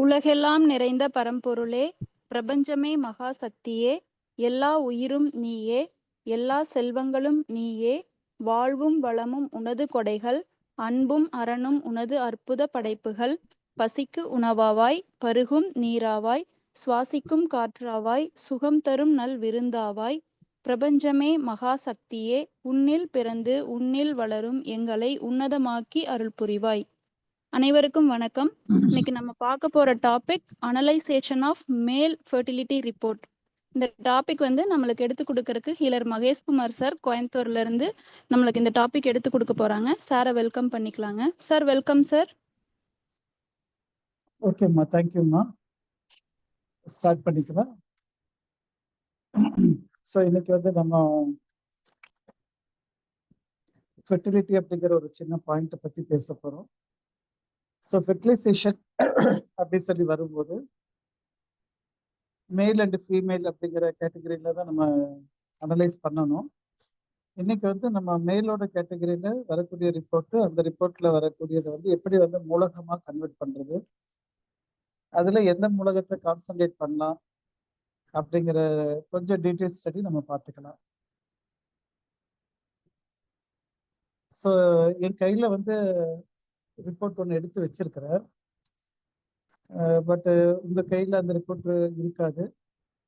உலகெல்லாம் நிறைந்த பரம்பொருளே, பிரபஞ்சமே மகா சக்தியே, எல்லா உயிரும் நீயே, எல்லா செல்வங்களும் நீயே, வாழ்வும் வளமும் உனது கொடைகள், அன்பும் அறனும் உனது அற்புத படைப்புகள், பசிக்கு உணவாவாய், பருகும் நீராவாய், சுவாசிக்கும் காற்றாவாய், சுகம் தரும் நல் விருந்தாவாய், பிரபஞ்சமே மகா சக்தியே, உன்னில் பிறந்து உன்னில் வளரும் எங்களை உன்னதமாக்கி அருள் புரிவாய். அனைவருக்கும் வணக்கம். இன்னைக்கு நம்ம பார்க்க போற topic analysation of male fertility report. இந்த டாபிக் வந்து நம்மளுக்கு எடுத்து கொடுக்கறதுக்கு ஹீலர் மகேஷ்குமார் சார் கோயம்புத்தூர்ல இருந்து நம்மளுக்கு இந்த டாபிக் எடுத்து கொடுக்க போறாங்க. சாரை வெல்கம் பண்ணிக்கலாங்க. Sir welcome sir. ஓகேம்மா, தேங்க்யூம்மா. ஸ்டார்ட் பண்ணிக்கலாம். ஸோ இன்னைக்கு வந்து நம்ம ஃபெர்டிலிட்டி அப்படிங்கிற ஒரு சின்ன பாயிண்ட்டை பற்றி பேச போகிறோம். ஸோ ஃபெர்டிலைசேஷன் அப்படி சொல்லி வரும்போது மேல் அண்ட் ஃபீமேல் அப்படிங்கிற கேட்டகரியில் தான் நம்ம அனலைஸ் பண்ணணும். இன்னைக்கு வந்து நம்ம மேலோட கேட்டகரியில் வரக்கூடிய ரிப்போர்ட்டு, அந்த ரிப்போர்ட்டில் வரக்கூடியதை வந்து எப்படி வந்து மூலகமாக கன்வெர்ட் பண்ணுறது, அதில் எந்த மூலகத்தை கான்சன்ட்ரேட் பண்ணலாம் அப்படிங்கிற கொஞ்சம் டீட்டெயில் ஸ்டடி நம்ம பார்த்துக்கலாம். ஸோ என் கையில் வந்து ரிப்போர்ட் ஒன்று எடுத்து வச்சிருக்கிறேன். பட்டு உங்கள் கையில் அந்த ரிப்போர்ட் இருக்காது,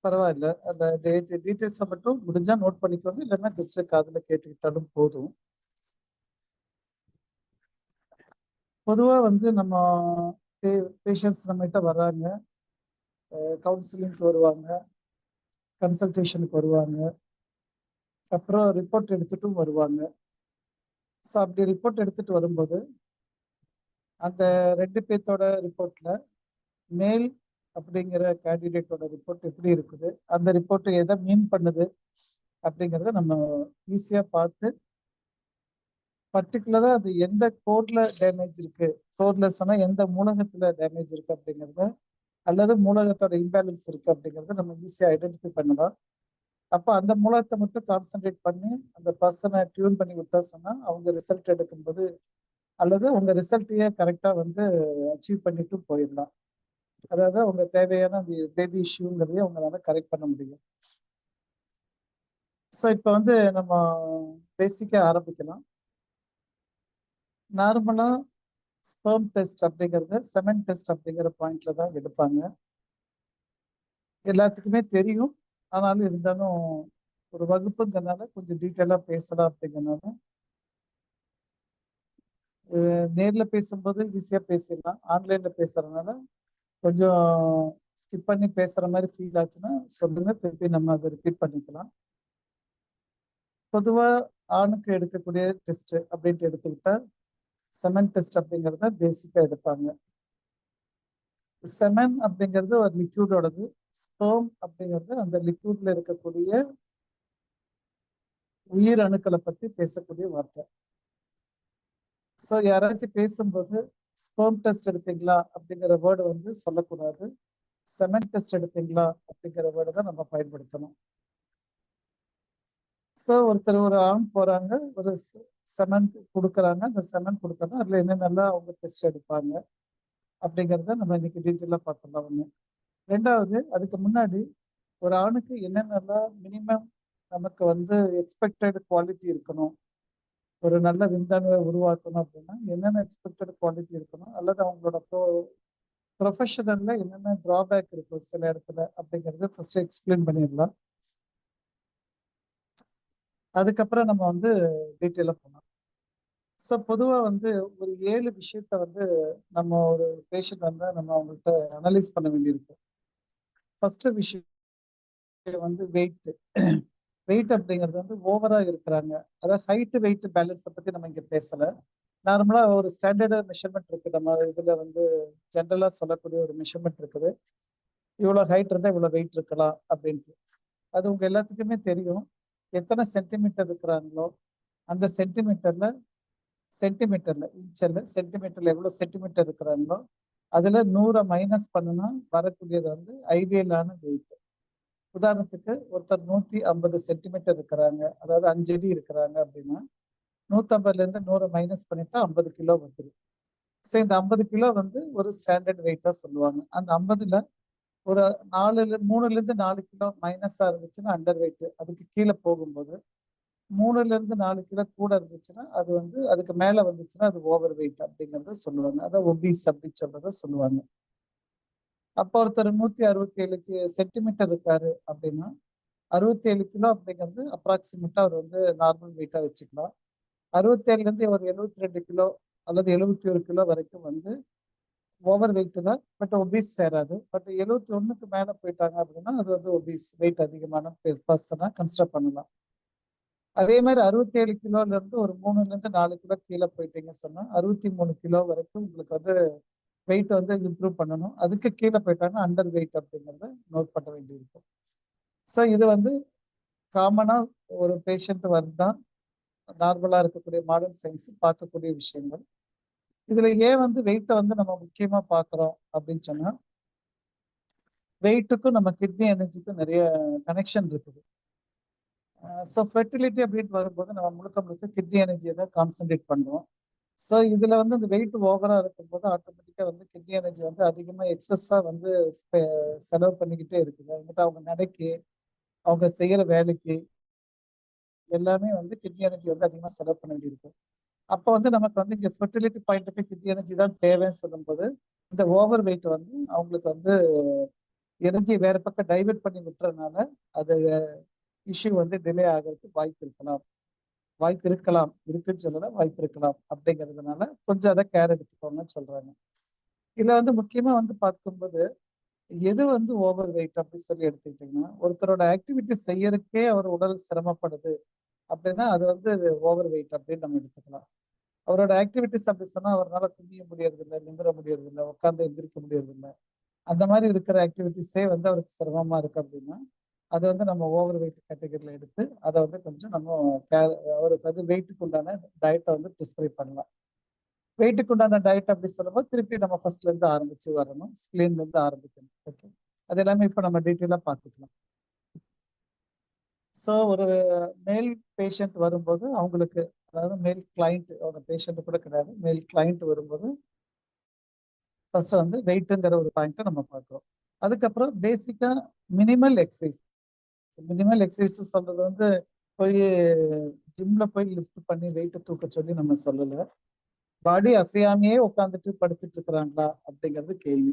பரவாயில்ல. அந்த டீட்டெயில்ஸை மட்டும் முடிஞ்சால் நோட் பண்ணிக்கோங்க, இல்லைன்னா ஜஸ்ட் காதில் கேட்டுக்கிட்டாலும் போதும். பொதுவாக வந்து நம்ம பேஷண்ட்ஸ் நம்மகிட்ட வர்றாங்க, கவுன்சிலிங்க்கு வருவாங்க, கன்சல்டேஷனுக்கு வருவாங்க, அப்புறம் ரிப்போர்ட் எடுத்துட்டும் வருவாங்க. ஸோ அப்படி ரிப்போர்ட் எடுத்துகிட்டு வரும்போது அந்த 2 பேர்த்தோட ரிப்போர்ட்டில் மேல் அப்படிங்கிற கேண்டிடேட்டோட ரிப்போர்ட் எப்படி இருக்குது, அந்த ரிப்போர்ட் எதை மீன் பண்ணுது அப்படிங்கிறத நம்ம ஈஸியாக பார்த்து, பர்டிகுலராக அது எந்த கோர்ல டேமேஜ் இருக்கு, கோர்ல சொன்னால் எந்த மூலகத்தில் டேமேஜ் இருக்கு அப்படிங்கிறத, அல்லது மூலகத்தோட இம்பேலன்ஸ் இருக்கு அப்படிங்கிறத நம்ம ஈஸியாக ஐடென்டிஃபை பண்ணலாம். அப்போ அந்த மூலகத்தை மட்டும் கான்சன்ட்ரேட் பண்ணி அந்த பர்சனை டியூன் பண்ணி விட்டா சொன்னால் அவங்க ரிசல்ட் எடுக்கும்போது, அல்லது உங்கள் ரிசல்ட்டையே கரெக்டாக வந்து அச்சீவ் பண்ணிட்டு போயிடலாம். அதாவது அவங்க தேவையான அந்த பேபி இஷ்யூங்கிறதையும் அவங்களால கரெக்ட் பண்ண முடியும். ஸோ இப்போ வந்து நம்ம பேசிக்காக ஆரம்பிக்கலாம். நார்மலாக ஸ்பெர்ம் டெஸ்ட் அப்படிங்கிறது செமன் டெஸ்ட் அப்படிங்கிற பாயிண்ட்ல தான் எடுப்பாங்க. எல்லாத்துக்குமே தெரியும், ஆனாலும் இருந்தாலும் ஒரு வகுப்புங்கிறதுனால கொஞ்சம் டீட்டெயிலாக பேசலாம் அப்படிங்கிறனால, நேரில் பேசும்போது ஈஸியாக பேசிடலாம், ஆன்லைனில் பேசுறதுனால கொஞ்சம் ஸ்கிப் பண்ணி பேசுகிற மாதிரி ஃபீல் ஆச்சுன்னா சொல்லுங்க, திருப்பி நம்ம அதை ரிப்பீட் பண்ணிக்கலாம். பொதுவாக ஆணுக்கு எடுக்கக்கூடிய டெஸ்ட் அப்படின்ட்டு எடுத்துக்கிட்டா செமன் டெஸ்ட் அப்படிங்கிறத பேசிக்காக எடுப்பாங்க. செமன் அப்படிங்கிறது ஒரு லிக்யூடோடது, ஸ்பெர்ம் அப்படிங்கிறது அந்த லிக்யூட்ல இருக்கக்கூடிய உயிர் அணுக்களை பற்றி பேசக்கூடிய வார்த்தை. ஸோ யாராச்சும் பேசும்போது ஸ்பெர்ம் டெஸ்ட் எடுத்தீங்களா அப்படிங்கிற வேர்டு வந்து சொல்லக்கூடாது, செமன் டெஸ்ட் எடுத்தீங்களா அப்படிங்கிற வேர்டு தான் நம்ம பயன்படுத்தணும். ஸோ ஒருத்தர் ஒரு ஆண் போறாங்க, ஒரு செமன் கொடுக்குறாங்க, அந்த செமன் கொடுத்தோன்னா அதில் என்னென்னலாம் அவங்க டெஸ்ட் எடுப்பாங்க அப்படிங்கிறத நம்ம இன்னைக்கு டீட்டெயிலாக பார்த்துடலாம். ஒன்று. ரெண்டாவது, அதுக்கு முன்னாடி ஒரு ஆணுக்கு என்னென்னலாம் மினிமம் நமக்கு வந்து எக்ஸ்பெக்டட் குவாலிட்டி இருக்கணும், ஒரு நல்ல விந்தணுவை உருவாக்கணும் அப்படின்னா என்னென்ன எக்ஸ்பெக்டட் குவாலிட்டி இருக்கணும், அல்லது அவங்களோட ப்ரொஃபஷனல்ல என்னென்ன ட்ராபேக் இருக்கும் சில இடத்துல அப்படிங்கிறத ஃபர்ஸ்ட் எக்ஸ்பிளைன் பண்ணிடலாம். அதுக்கப்புறம் நம்ம வந்து டீட்டெயிலாக போகலாம். ஸோ பொதுவாக வந்து ஒரு 7 விஷயத்த வந்து நம்ம ஒரு பேஷண்ட் வந்தால் நம்ம அவங்கள்ட்ட அனலைஸ் பண்ண வேண்டியிருக்கும். ஃபர்ஸ்ட் விஷயம் வந்து வெயிட். வெயிட் அப்படிங்கிறது வந்து ஓவராக இருக்கிறாங்க, அதாவது ஹைட்டு வெயிட் பேலன்ஸை பற்றி நம்ம இங்கே பேசலை. நார்மலாக ஒரு ஸ்டாண்டர்டு மெஷர்மெண்ட் இருக்குது, நம்ம இதில் வந்து ஜென்ரலாக சொல்லக்கூடிய ஒரு மெஷர்மெண்ட் இருக்குது, இவ்வளோ ஹைட் இருந்தால் இவ்வளோ வெயிட் இருக்கலாம் அப்படின்ட்டு. அது உங்கள் எல்லாத்துக்குமே தெரியும். எத்தனை சென்டிமீட்டர் இருக்கிறாங்களோ அந்த சென்டிமீட்டரில் இன்ச்சில் சென்டிமீட்டரில் எவ்வளோ சென்டிமீட்டர் இருக்கிறாங்களோ அதில் 100 மைனஸ் பண்ணுனா வரக்கூடியது வந்து ஐடியலான வெயிட். உதாரணத்துக்கு ஒருத்தர் 150 சென்டிமீட்டர் இருக்கிறாங்க, அதாவது 5 அடி இருக்கிறாங்க அப்படின்னா 150லேருந்து 100 மைனஸ் பண்ணிட்டா 50 கிலோ வந்துடும். ஸோ இந்த 50 கிலோ வந்து ஒரு ஸ்டாண்டர்ட் வெயிட்டா சொல்லுவாங்க. அந்த 50ல ஒரு 3ல இருந்து 4 கிலோ மைனஸா இருந்துச்சுன்னா அண்டர் வெயிட். அதுக்கு கீழே போகும்போது 3ல இருந்து 4 கிலோ கூட இருந்துச்சுன்னா அது வந்து அதுக்கு மேல வந்துச்சுன்னா அது ஓவர் வெயிட் அப்படிங்கறத சொல்லுவாங்க. அதான் ஒபீஸ் அப்படின்னு சொல்றத சொல்லுவாங்க. அப்போ ஒருத்தர் 167 சென்டிமீட்டர் இருக்காரு அப்படின்னா 67 கிலோ அப்படிங்கிறது அப்ராக்சிமேட்டா அவர் வந்து நார்மல் வெயிட்டா வச்சுக்கலாம். 67ல இருந்து ஒரு 72 கிலோ அல்லது 71 கிலோ வரைக்கும் வந்து ஓவர் வெயிட் தான். பட் ஒபீஸ் சேராது. பட் 71க்கு மேல போயிட்டாங்க அப்படின்னா அது வந்து ஒபீஸ் வெயிட் அதிகமான பர்சனா கன்சிடர் பண்ணலாம். அதே மாதிரி 67 கிலோல இருந்து ஒரு 3ல இருந்து 4 கிலோ கீழே போயிட்டீங்க சொன்னா 63 கிலோ வரைக்கும் உங்களுக்கு வந்து வெயிட் வந்து இம்ப்ரூவ் பண்ணணும். அதுக்கு கீழே போயிட்டாங்கன்னா அண்டர் வெயிட் அப்படிங்கிறத நோட் பண்ண வேண்டியிருக்கும். ஸோ இது வந்து காமனா ஒரு பேஷண்ட் வந்தா நார்மலா இருக்கக்கூடிய மாடர்ன் சயின்ஸ் பார்க்கக்கூடிய விஷயங்கள். இதுல ஏன் வந்து வெயிட்டை வந்து நம்ம முக்கியமா பார்க்குறோம் அப்படின்னு சொன்னா வெயிட்டுக்கும் நம்ம கிட்னி எனர்ஜிக்கும் நிறைய கனெக்ஷன் இருக்குது. ஸோ ஃபெர்டிலிட்டி அப்படின்னு வரும்போது நம்ம முழுக்க முழுக்க கிட்னி எனர்ஜியை தான் கான்சென்ட்ரேட் பண்ணுவோம். ஸோ இதுல வந்து அந்த வெயிட் ஓவரா இருக்கும்போது ஆட்டோமேட்டிக்கா வந்து கிட்னி எனர்ஜி வந்து அதிகமா எக்ஸஸா வந்து செலவு பண்ணிக்கிட்டே இருக்குது. அவங்ககிட்ட அவங்க நடைக்கு அவங்க செய்யற வேலைக்கு எல்லாமே வந்து கிட்னி எனர்ஜி வந்து அதிகமா செலவு பண்ண வேண்டியிருக்கும். அப்போ வந்து நமக்கு வந்து இங்க ஃபெர்டிலிட்டி பாயிண்ட்டுக்கு கிட்னி எனர்ஜி தான் தேவைன்னு சொல்லும்போது இந்த ஓவர் வெயிட் வந்து அவங்களுக்கு வந்து எனர்ஜி வேற பக்கம் டைவெர்ட் பண்ணி விட்டுறதுனால அது இஷ்யூ வந்து டிலே ஆகிறதுக்கு வாய்ப்பு இருக்கலாம் இருக்குன்னு சொல்லல, வாய்ப்பு இருக்கலாம் அப்படிங்கிறதுனால கொஞ்சம் அதை கேர் எடுத்துக்கோங்கன்னு சொல்றாங்க. இதுல வந்து முக்கியமா வந்து பார்க்கும்போது எது வந்து ஓவர் வெயிட் அப்படின்னு சொல்லி எடுத்துக்கிட்டீங்கன்னா ஒருத்தரோட ஆக்டிவிட்டி செய்யறதுக்கே அவர் உடல் சிரமப்படுது அப்படின்னா அது வந்து ஓவர் வெயிட் அப்படின்னு நம்ம எடுத்துக்கலாம். அவரோட ஆக்டிவிட்டிஸ் அப்படி சொன்னா அவரால் குனிய முடியறதில்லை, நிமிர முடியறதில்லை, உட்காந்து எந்திரிக்க முடியறதில்லை. அந்த மாதிரி இருக்கிற ஆக்டிவிட்டிஸே வந்து அவருக்கு சிரமமா இருக்கு அப்படின்னா அதை வந்து நம்ம ஓவர் வெயிட் கேட்டகரியில் எடுத்து அதை வந்து கொஞ்சம் நம்ம அவருக்கு வந்து வெயிட்டுக்கு உண்டான டயட்டை வந்து ப்ரிஸ்கிரைப் பண்ணலாம். வெயிட்டுக்கு உண்டான டயட் அப்படி சொல்லும்போது திருப்பி நம்ம ஃபர்ஸ்ட்ல இருந்து ஆரம்பிச்சு வரணும், ஸ்பிளீன்ல இருந்து ஆரம்பிக்கணும். ஓகே, அது எல்லாமே இப்போ நம்ம டீட்டெயிலாக பார்த்துக்கலாம். ஸோ ஒரு மேல் பேஷண்ட் வரும்போது அவங்களுக்கு, அதாவது மேல் கிளைண்ட், அவங்க பேஷண்ட் கூட கிடையாது, மேல் கிளைண்ட் வரும்போது ஃபர்ஸ்ட் வந்து வெயிட்டுங்கிற ஒரு பாயிண்ட்டை நம்ம பார்க்குறோம். அதுக்கப்புறம் பேசிக்கா மினிமல் எக்ஸசைஸ். மினிமல் எக்ஸசைஸ் சொல்றது வந்து போய் ஜிம்ல போய் லிஃப்ட் பண்ணி வெயிட்டை தூக்க சொல்லி நம்ம சொல்லலை. பாடி அசையாமையே உட்காந்துட்டு படுத்துட்டு இருக்கிறாங்களா அப்படிங்கிறது கேள்வி.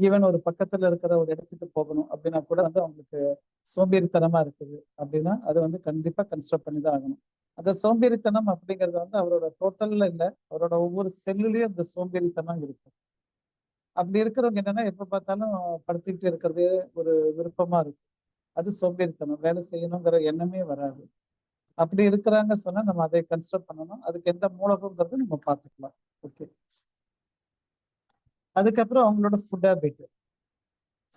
ஈவன் ஒரு பக்கத்துல இருக்கிற ஒரு இடத்துக்கு போகணும் அப்படின்னா கூட வந்து அவங்களுக்கு சோம்பேறித்தனமா இருக்குது அப்படின்னா அதை வந்து கண்டிப்பா கன்சிடர் பண்ணி தான் ஆகணும். அந்த சோம்பேறித்தனம் அப்படிங்கிறது வந்து அவரோட டோட்டல்ல இல்லை, அவரோட ஒவ்வொரு செல்லுலயும் அந்த சோம்பேறித்தனம் இருக்கும். அப்படி இருக்கிறவங்க என்னன்னா எப்ப பார்த்தாலும் படுத்துக்கிட்டு இருக்கிறதே ஒரு விருப்பமா இருக்கும். அது சோம்பேறித்தனம், வேலை செய்யணுங்கிற எண்ணமே வராது. அப்படி இருக்கிறாங்க சொன்னா நம்ம அதை கன்சிடர் பண்ணணும். அதுக்கு எந்த மூலகங்கிறது நம்ம பார்த்துக்கலாம். ஓகே, அதுக்கப்புறம் அவங்களோட ஃபுட்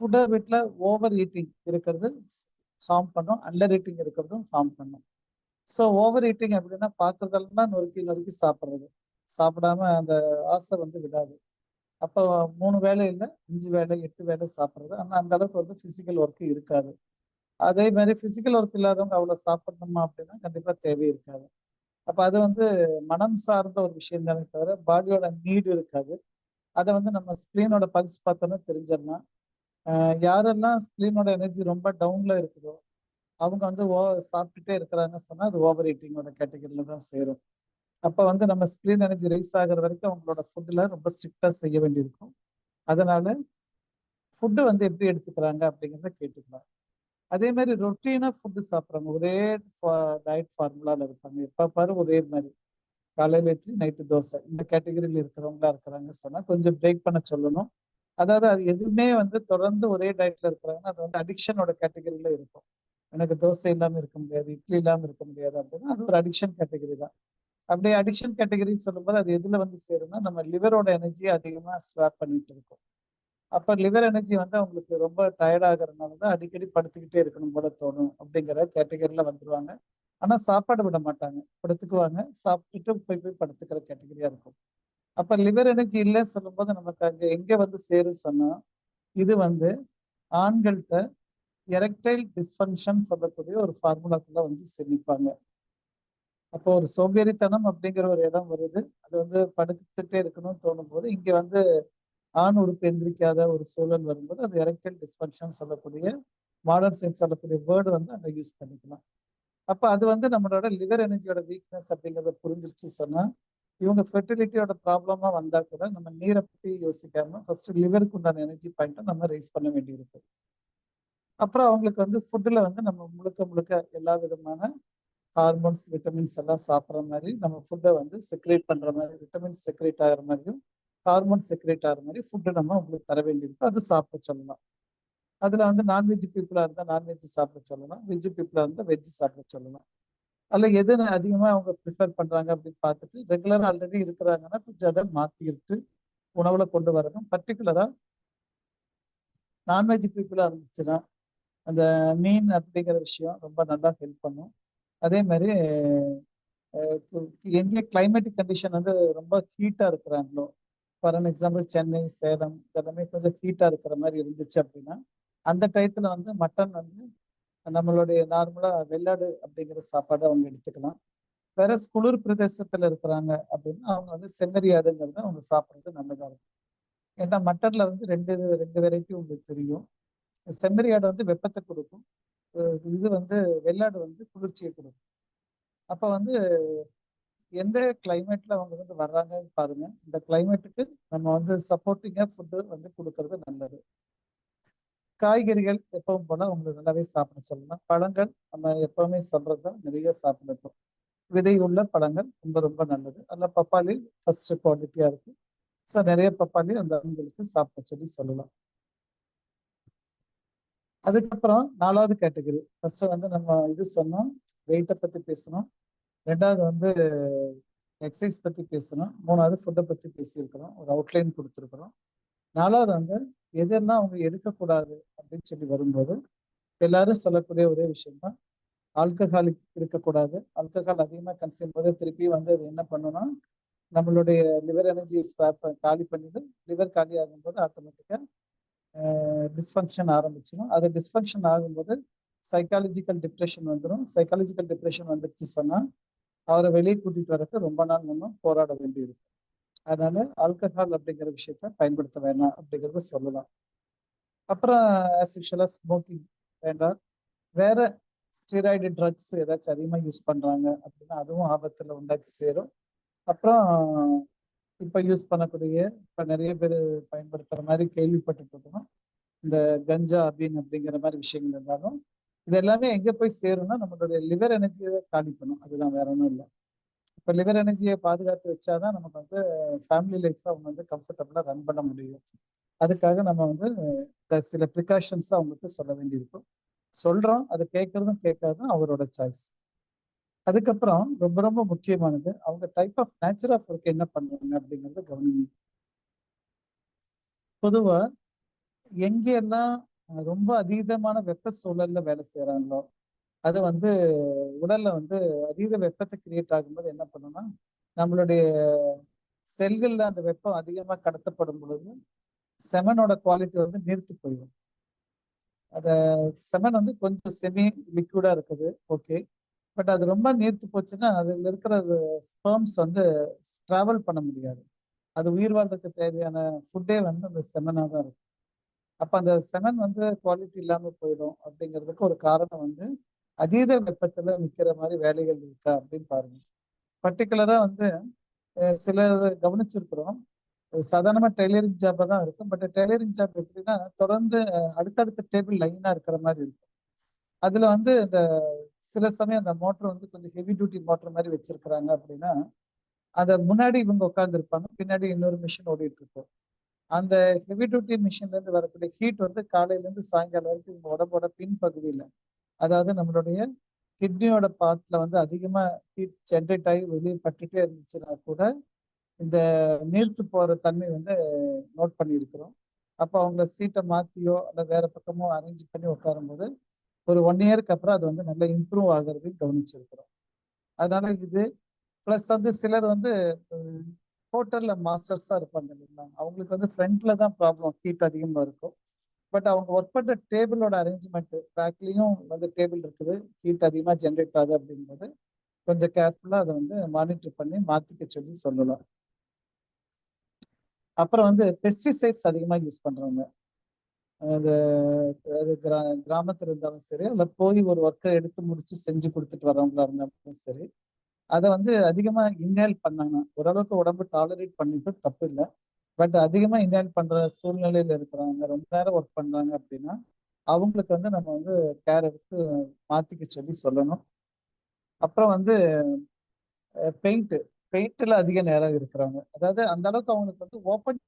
ஹேபிட்ல ஓவர் ஈட்டிங் இருக்கிறது ஹார்ம் பண்ணும், அண்டர் ஈட்டிங் இருக்கிறதும் ஹார்ம் பண்ணும். ஸோ ஓவர் ஈட்டிங் அப்படின்னா பார்க்கறதெல்லாம் நொறுக்கி நொறுக்கி சாப்பிட்றது, சாப்பிடாம அந்த ஆசை வந்து விடாது. அப்போ 3 வேலை இல்லை, 5 வேலை 8 வேலை சாப்பிட்றது. ஆனால் அந்த அளவுக்கு வந்து பிசிக்கல் ஒர்க் இருக்காது. அதே மாதிரி பிசிக்கல் ஒர்க் இல்லாதவங்க அவ்வளோ சாப்பிடணுமா அப்படின்னா கண்டிப்பாக தேவை இருக்காது. அப்போ அது வந்து மனம் சார்ந்த ஒரு விஷயம் தானே தவிர பாடியோட நீடு இருக்காது. அதை வந்து நம்ம ஸ்க்ரீனோட பல்ஸ் பார்த்தோன்னா தெரிஞ்சிடலாம். யாரெல்லாம் ஸ்க்ரீனோட எனர்ஜி ரொம்ப டவுன்ல இருக்குதோ அவங்க வந்து சாப்பிட்டுட்டே இருக்கிறாங்க சொன்னா அது ஓவர் ஈட்டிங்கோட கேட்டகரியில தான் சேரும். அப்போ வந்து நம்ம ஸ்க்ரீன் எனர்ஜி ரைஸ் ஆகிற வரைக்கும் அவங்களோட ஃபுட்டில் ரொம்ப ஸ்ட்ரிக்டா செய்ய வேண்டியிருக்கும். அதனால ஃபுட்டு வந்து எப்படி எடுத்துக்கிறாங்க அப்படிங்கிறத கேட்டுக்கலாம். அதே மாதிரி ரொட்டீனா ஃபுட்டு சாப்பிட்றாங்க, ஒரே டயட் ஃபார்முலாவில் இருப்பாங்க, எப்போ பாரு ஒரே மாதிரி காலையில் இட்லி நைட்டு தோசை, இந்த கேட்டகரியில் இருக்கிறவங்களா இருக்கிறாங்க சொன்னா கொஞ்சம் பிரேக் பண்ண சொல்லணும். அதாவது அது எதுவுமே வந்து தொடர்ந்து ஒரே டயட்ல இருக்கிறாங்கன்னா அது வந்து அடிக்ஷனோட கேட்டகரியில இருக்கும். எனக்கு தோசை இல்லாமல் இருக்க முடியாது, இட்லி இல்லாமல் இருக்க முடியாது அப்படின்னா அது ஒரு அடிக்ஷன் கேட்டகரி தான். அப்படியே அடிக்ஷன் கேட்டகரின்னு சொல்லும்போது அது எதுல வந்து சேரும்னா நம்ம லிவரோட எனர்ஜியை அதிகமாக ஸ்வாப் பண்ணிட்டு இருக்கோம். அப்போ லிவர் எனர்ஜி வந்து அவங்களுக்கு ரொம்ப டயர்ட் ஆகிறதுனால தான் அடிக்கடி படுத்துக்கிட்டே இருக்கணும் போல தோணும் அப்படிங்கிற கேட்டகரியில வந்துருவாங்க. ஆனா சாப்பாடு விட மாட்டாங்க, படுத்துக்குவாங்க, சாப்பிட்டுட்டு போய் போய் படுத்துக்கிற கேட்டகரியா இருக்கும். அப்ப லிவர் எனர்ஜி இல்லைன்னு சொல்லும்போது நமக்கு அங்க எங்க வந்து சேருன்னு சொன்னா இது வந்து ஆண்கள்கிட்ட எரெக்டைல் டிஸ்ஃபங்க்ஷன் சொல்லக்கூடிய ஒரு ஃபார்முலாக்குள்ள வந்து சேமிப்பாங்க. அப்போ ஒரு சோம்பேறித்தனம் அப்படிங்கிற ஒரு இடம் வருது. அது வந்து படுத்துட்டே இருக்கணும்னு தோணும் போது, இங்க வந்து ஆண் உறுப்பு எந்திரிக்காத ஒரு சூழல் வரும்போது, அது எரெக்டைல் டிஸ்ஃபங்க்ஷன் சொல்லக்கூடிய மாடர்ன் சயின்ஸ் சொல்லக்கூடிய வேர்டு வந்து அங்க யூஸ் பண்ணிக்கலாம். அப்ப அது வந்து நம்மளோட லிவர் எனர்ஜியோட வீக்னஸ் அப்படிங்கிறத புரிஞ்சிருச்சு சொன்னா, இவங்க ஃபெர்டிலிட்டியோட ப்ராப்ளமா வந்தா கூட நம்ம நீரை பத்தி யோசிக்காம ஃபர்ஸ்ட் லிவருக்கு உண்டான எனர்ஜி பாயிண்ட்டை நம்ம ரைஸ் பண்ண வேண்டியிருக்கு. அப்புறம் அவங்களுக்கு வந்து ஃபுட்டுல வந்து நம்ம முழுக்க முழுக்க எல்லா விதமான ஹார்மோன்ஸ், விட்டமின்ஸ் எல்லாம் சாப்பிட்ற மாதிரி நம்ம ஃபுட்டை வந்து செக்ரேட் பண்ற மாதிரி, விட்டமின்ஸ் செக்ரேட் ஆகிற மாதிரியும் ஹார்மோன் செக்ரேட் ஆகிற மாதிரி ஃபுட்டு நம்ம உங்களுக்கு தர வேண்டியிருக்கும். அது சாப்பிட சொல்லலாம். அதுல வந்து நான்வெஜ் பீப்புளா இருந்தால் நான்வெஜ் சாப்பிட சொல்லலாம், வெஜ் பீப்புளா இருந்தால் வெஜ் சாப்பிட சொல்லலாம். அல்ல எது அதிகமா அவங்க ப்ரிஃபர் பண்றாங்க அப்படின்னு பார்த்துட்டு ரெகுலரா ஆல்ரெடி இருக்கிறாங்கன்னா கொஞ்சம் அதை மாத்திட்டு உணவுல கொண்டு வரணும். பர்டிகுலரா நான்வெஜ் பீப்புளா இருந்துச்சுன்னா அந்த மீன் அப்படிங்கிற விஷயம் ரொம்ப நல்லா ஹெல்ப் பண்ணும். அதே மாதிரி எங்கே கிளைமேட்டிக் கண்டிஷன் வந்து ரொம்ப ஹீட்டா இருக்கிறாங்களோ, for an example Chennai, Salem இதெல்லாமே கொஞ்சம் ஹீட்டா இருக்கிற மாதிரி இருந்துச்சு அப்படின்னா அந்த டயத்துல வந்து மட்டன் வந்து நம்மளுடைய நார்மலா வெள்ளாடு அப்படிங்கிற சாப்பாடு அவங்க எடுத்துக்கலாம். வேற குளிர் பிரதேசத்துல இருக்கிறாங்க அப்படின்னா அவங்க வந்து செம்மறி ஆடுங்கிறத அவங்க சாப்பிட்றது நல்லதா இருக்கும். ஏன்னா மட்டன்ல வந்து ரெண்டு ரெண்டு வெரைட்டி உங்களுக்கு தெரியும். செம்மறி ஆடு வந்து வெப்பத்தை கொடுக்கும், இது வந்து வெள்ளாடு வந்து குளிர்ச்சியை கொடுக்கும். அப்ப வந்து எந்த கிளைமேட்ல அவங்க வந்து வர்றாங்கன்னு பாருங்க. இந்த கிளைமேட்டுக்கு நம்ம வந்து சப்போர்ட்டிங்கா ஃபுட்டு வந்து கொடுக்கறது நல்லது. காய்கறிகள் எப்பவும் போல உங்களுக்கு நல்லாவே சாப்பிட சொல்லலாம். பழங்கள் நம்ம எப்பவுமே சொல்றதுதான் நிறைய சாப்பிடட்டும். விதை உள்ள பழங்கள் ரொம்ப ரொம்ப நல்லது. அதில் பப்பாளி ஃபர்ஸ்ட் குவாலிட்டியா இருக்கு. ஸோ நிறைய பப்பாளி அந்த அவங்களுக்கு சாப்பிட சொல்லி சொல்லலாம். அதுக்கப்புறம் 4வது கேட்டகரி, ஃபர்ஸ்ட் வந்து நம்ம இது சொன்னோம், வெயிட்டை பத்தி பேசணும். 2வது வந்து எக்ஸசைஸ் பத்தி பேசணும். 3வது ஃபுட்டை பத்தி பேசியிருக்கிறோம், ஒரு அவுட்லைன் கொடுத்துருக்குறோம். 4வது வந்து எதெல்லாம் அவங்க எடுக்கக்கூடாது அப்படின்னு சொல்லி வரும்போது எல்லாரும் சொல்லக்கூடிய ஒரே விஷயம் தான் ஆல்கஹாலிக் இருக்கக்கூடாது. ஆல்கஹால் அதிகமாக கன்சியூம் போது திருப்பி வந்து அது என்ன பண்ணுன்னா நம்மளுடைய லிவர் எனர்ஜி ஸ்வாப் காலி பண்ணிட்டு லிவர் காலி ஆகும்போது ஆட்டோமேட்டிக்காக டிஸ்ஃபங்க்ஷன் ஆரம்பிச்சிடும். அது டிஸ்ஃபங்க்ஷன் ஆகும்போது சைக்காலஜிக்கல் டிப்ரெஷன் வந்துடும். சைக்காலஜிக்கல் டிப்ரெஷன் வந்துருச்சு சொன்னால் அவரை வெளியே கூட்டிட்டு வரக்கு ரொம்ப நாள் நம்ம போராட வேண்டியிருக்கும். அதனால ஆல்கஹால் அப்படிங்கிற விஷயத்த பயன்படுத்த வேணாம் அப்படிங்கிறத சொல்லலாம். அப்புறம் ஆஸ் யூஷுவலா ஸ்மோக்கிங் வேண்டாம். வேற ஸ்டீராய்டு ட்ரக்ஸ் ஏதாச்சும் அதிகமாக யூஸ் பண்றாங்க அப்படின்னா அதுவும் ஆபத்துல உண்டாக்கி சேரும். அப்புறம் இப்ப யூஸ் பண்ணக்கூடிய இப்ப நிறைய பேர் பயன்படுத்துற மாதிரி கேள்விப்பட்டுட்டு இருக்கோம், இந்த கஞ்சா அப்படின்னு அப்படிங்கிற மாதிரி விஷயங்கள் இருந்தாலும் இது எல்லாமே எங்க போய் சேரும்னா நம்மளுடைய லிவர் எனர்ஜியை காலி பண்ணும். அதுதான், வேற ஒன்றும் இல்லை. இப்ப லிவர் எனர்ஜியை பாதுகாத்து வச்சாதான் நமக்கு வந்து ஃபேமிலி லைஃப் அவங்க வந்து கம்ஃபர்டபுளா ரன் பண்ண முடியும். அதுக்காக நம்ம வந்து சில ப்ரிகாஷன்ஸ் அவங்களுக்கு சொல்ல வேண்டியிருக்கும். சொல்றோம், அது கேட்கறதும் கேட்காதும் அவரோட சாய்ஸ். அதுக்கப்புறம் ரொம்ப ரொம்ப முக்கியமானது அவங்க type of nature of work என்ன பண்ணுவாங்க அப்படிங்கறத கவனிங்க. பொதுவா எங்கெல்லாம் ரொம்ப அதீதமான வெப்ப சூழல்ல வேலை செய்யறாங்களோ அது வந்து உடல்ல வந்து அதீத வெப்பத்தை கிரியேட் ஆகும்போது என்ன பண்ணும்னா நம்மளுடைய செல்கள்ல அந்த வெப்பம் அதிகமா கடத்தப்படும் பொழுது செமனோட குவாலிட்டி வந்து நீர்த்து போயிடும். அத செமன் வந்து கொஞ்சம் செமி லிக்விடா இருக்குது, ஓகே. பட் அது ரொம்ப நீர்த்து போச்சுன்னா அதுல இருக்கிற ஸ்பெர்ம்ஸ் வந்து டிராவல் பண்ண முடியாது. அது உயிர் வாழ்றதுக்கு தேவையான ஃபுட்டே வந்து அந்த செமனா தான் இருக்கும். அப்ப அந்த செமன் வந்து குவாலிட்டி இல்லாம போயிடும். அப்படிங்கிறதுக்கு ஒரு காரணம் வந்து அதீத வெப்பத்துல நிக்கிற மாதிரி வேலைகள் இருக்கா அப்படின்னு பாருங்க. பர்டிகுலரா வந்து சிலர் கவனிச்சிருக்கிறோம், சாதாரணமா டெய்லரிங் ஜாப்பா தான் இருக்கும். பட் டெய்லரிங் ஜாப் எப்படின்னா தொடர்ந்து அடுத்தடுத்த டேபிள் லைனா இருக்கிற மாதிரி இருக்கும். அதுல வந்து இந்த சில சமயம் அந்த மோட்டர் வந்து கொஞ்சம் ஹெவி டியூட்டி மோட்டர் மாதிரி வச்சிருக்கிறாங்க அப்படின்னா அத முன்னாடி இவங்க உட்கார்ந்து இருப்பாங்க, பின்னாடி இன்னொரு மிஷின் ஓடிட்டு இருக்கும். அந்த ஹெவி டியூட்டி மிஷின்ல இருந்து வரக்கூடிய ஹீட் வந்து காலையில இருந்து சாயங்காலம் வரைக்கும் இவங்க உடம்போட பின் பகுதியில, அதாவது நம்மளுடைய கிட்னியோட பாத்துல வந்து அதிகமா ஹீட் ஜென்ரேட் ஆகி வெளியே பட்டுட்டே இருந்துச்சுன்னா கூட இந்த நீர்த்து போற தன்மை வந்து நோட் பண்ணியிருக்கிறோம். அப்போ அவங்க சீட்டை மாத்தியோ அல்ல வேற பக்கமோ அரேஞ்ச் பண்ணி உட்காரும் போது ஒரு 1 இயருக்கு அப்புறம் அது வந்து நல்லா இம்ப்ரூவ் ஆகுறதையும் கவனிச்சிருக்கிறோம். அதனால இது பிளஸ் வந்து சிலர் வந்து ஹோட்டல்ல மாஸ்டர்ஸா இருப்பாங்க இல்லைங்களா, அவங்களுக்கு வந்து ஃப்ரண்ட்ல தான் ப்ராப்ளம், ஹீட் அதிகமா இருக்கும். பட் அவங்க ஒர்க் பண்ற டேபிளோட அரேஞ்ச்மெண்ட் பேக்லயும் வந்து டேபிள் இருக்குது, ஹீட் அதிகமா ஜென்ரேட் ஆகுது அப்படிங்கும்போது கொஞ்சம் கேர்ஃபுல்லா அதை வந்து மானிட்டர் பண்ணி மாத்திக்க சொல்லி சொல்லலாம். அப்புறம் வந்து பெஸ்டிசைட்ஸ் அதிகமா யூஸ் பண்றவங்க, அது அது கிராமத்துல இருந்தாலும் சரி, இல்ல போய் ஒரு ஒர்க்கை எடுத்து முடிச்சு செஞ்சு கொடுத்துட்டு வரவங்களா இருந்தாலும் சரி, அதை வந்து அதிகமா இன்ஹேல் பண்ணாங்கன்னா ஓரளவுக்கு உடம்பு டாலரேட் பண்ணிட்டு தப்பு இல்லை. பட் அதிகமா இன்ஹேல் பண்ற சூழ்நிலையில இருக்கிறாங்க, ரொம்ப நேரம் ஒர்க் பண்றாங்க அப்படின்னா அவங்களுக்கு வந்து நம்ம வந்து கேர் எடுத்து மாத்திக்க சொல்லி சொல்லணும். அப்புறம் வந்து பெயிண்ட் பெயிண்ட்ல அதிக நேரம் இருக்கிறாங்க, அதாவது அந்த அளவுக்கு அவங்களுக்கு வந்து ஓப்பன்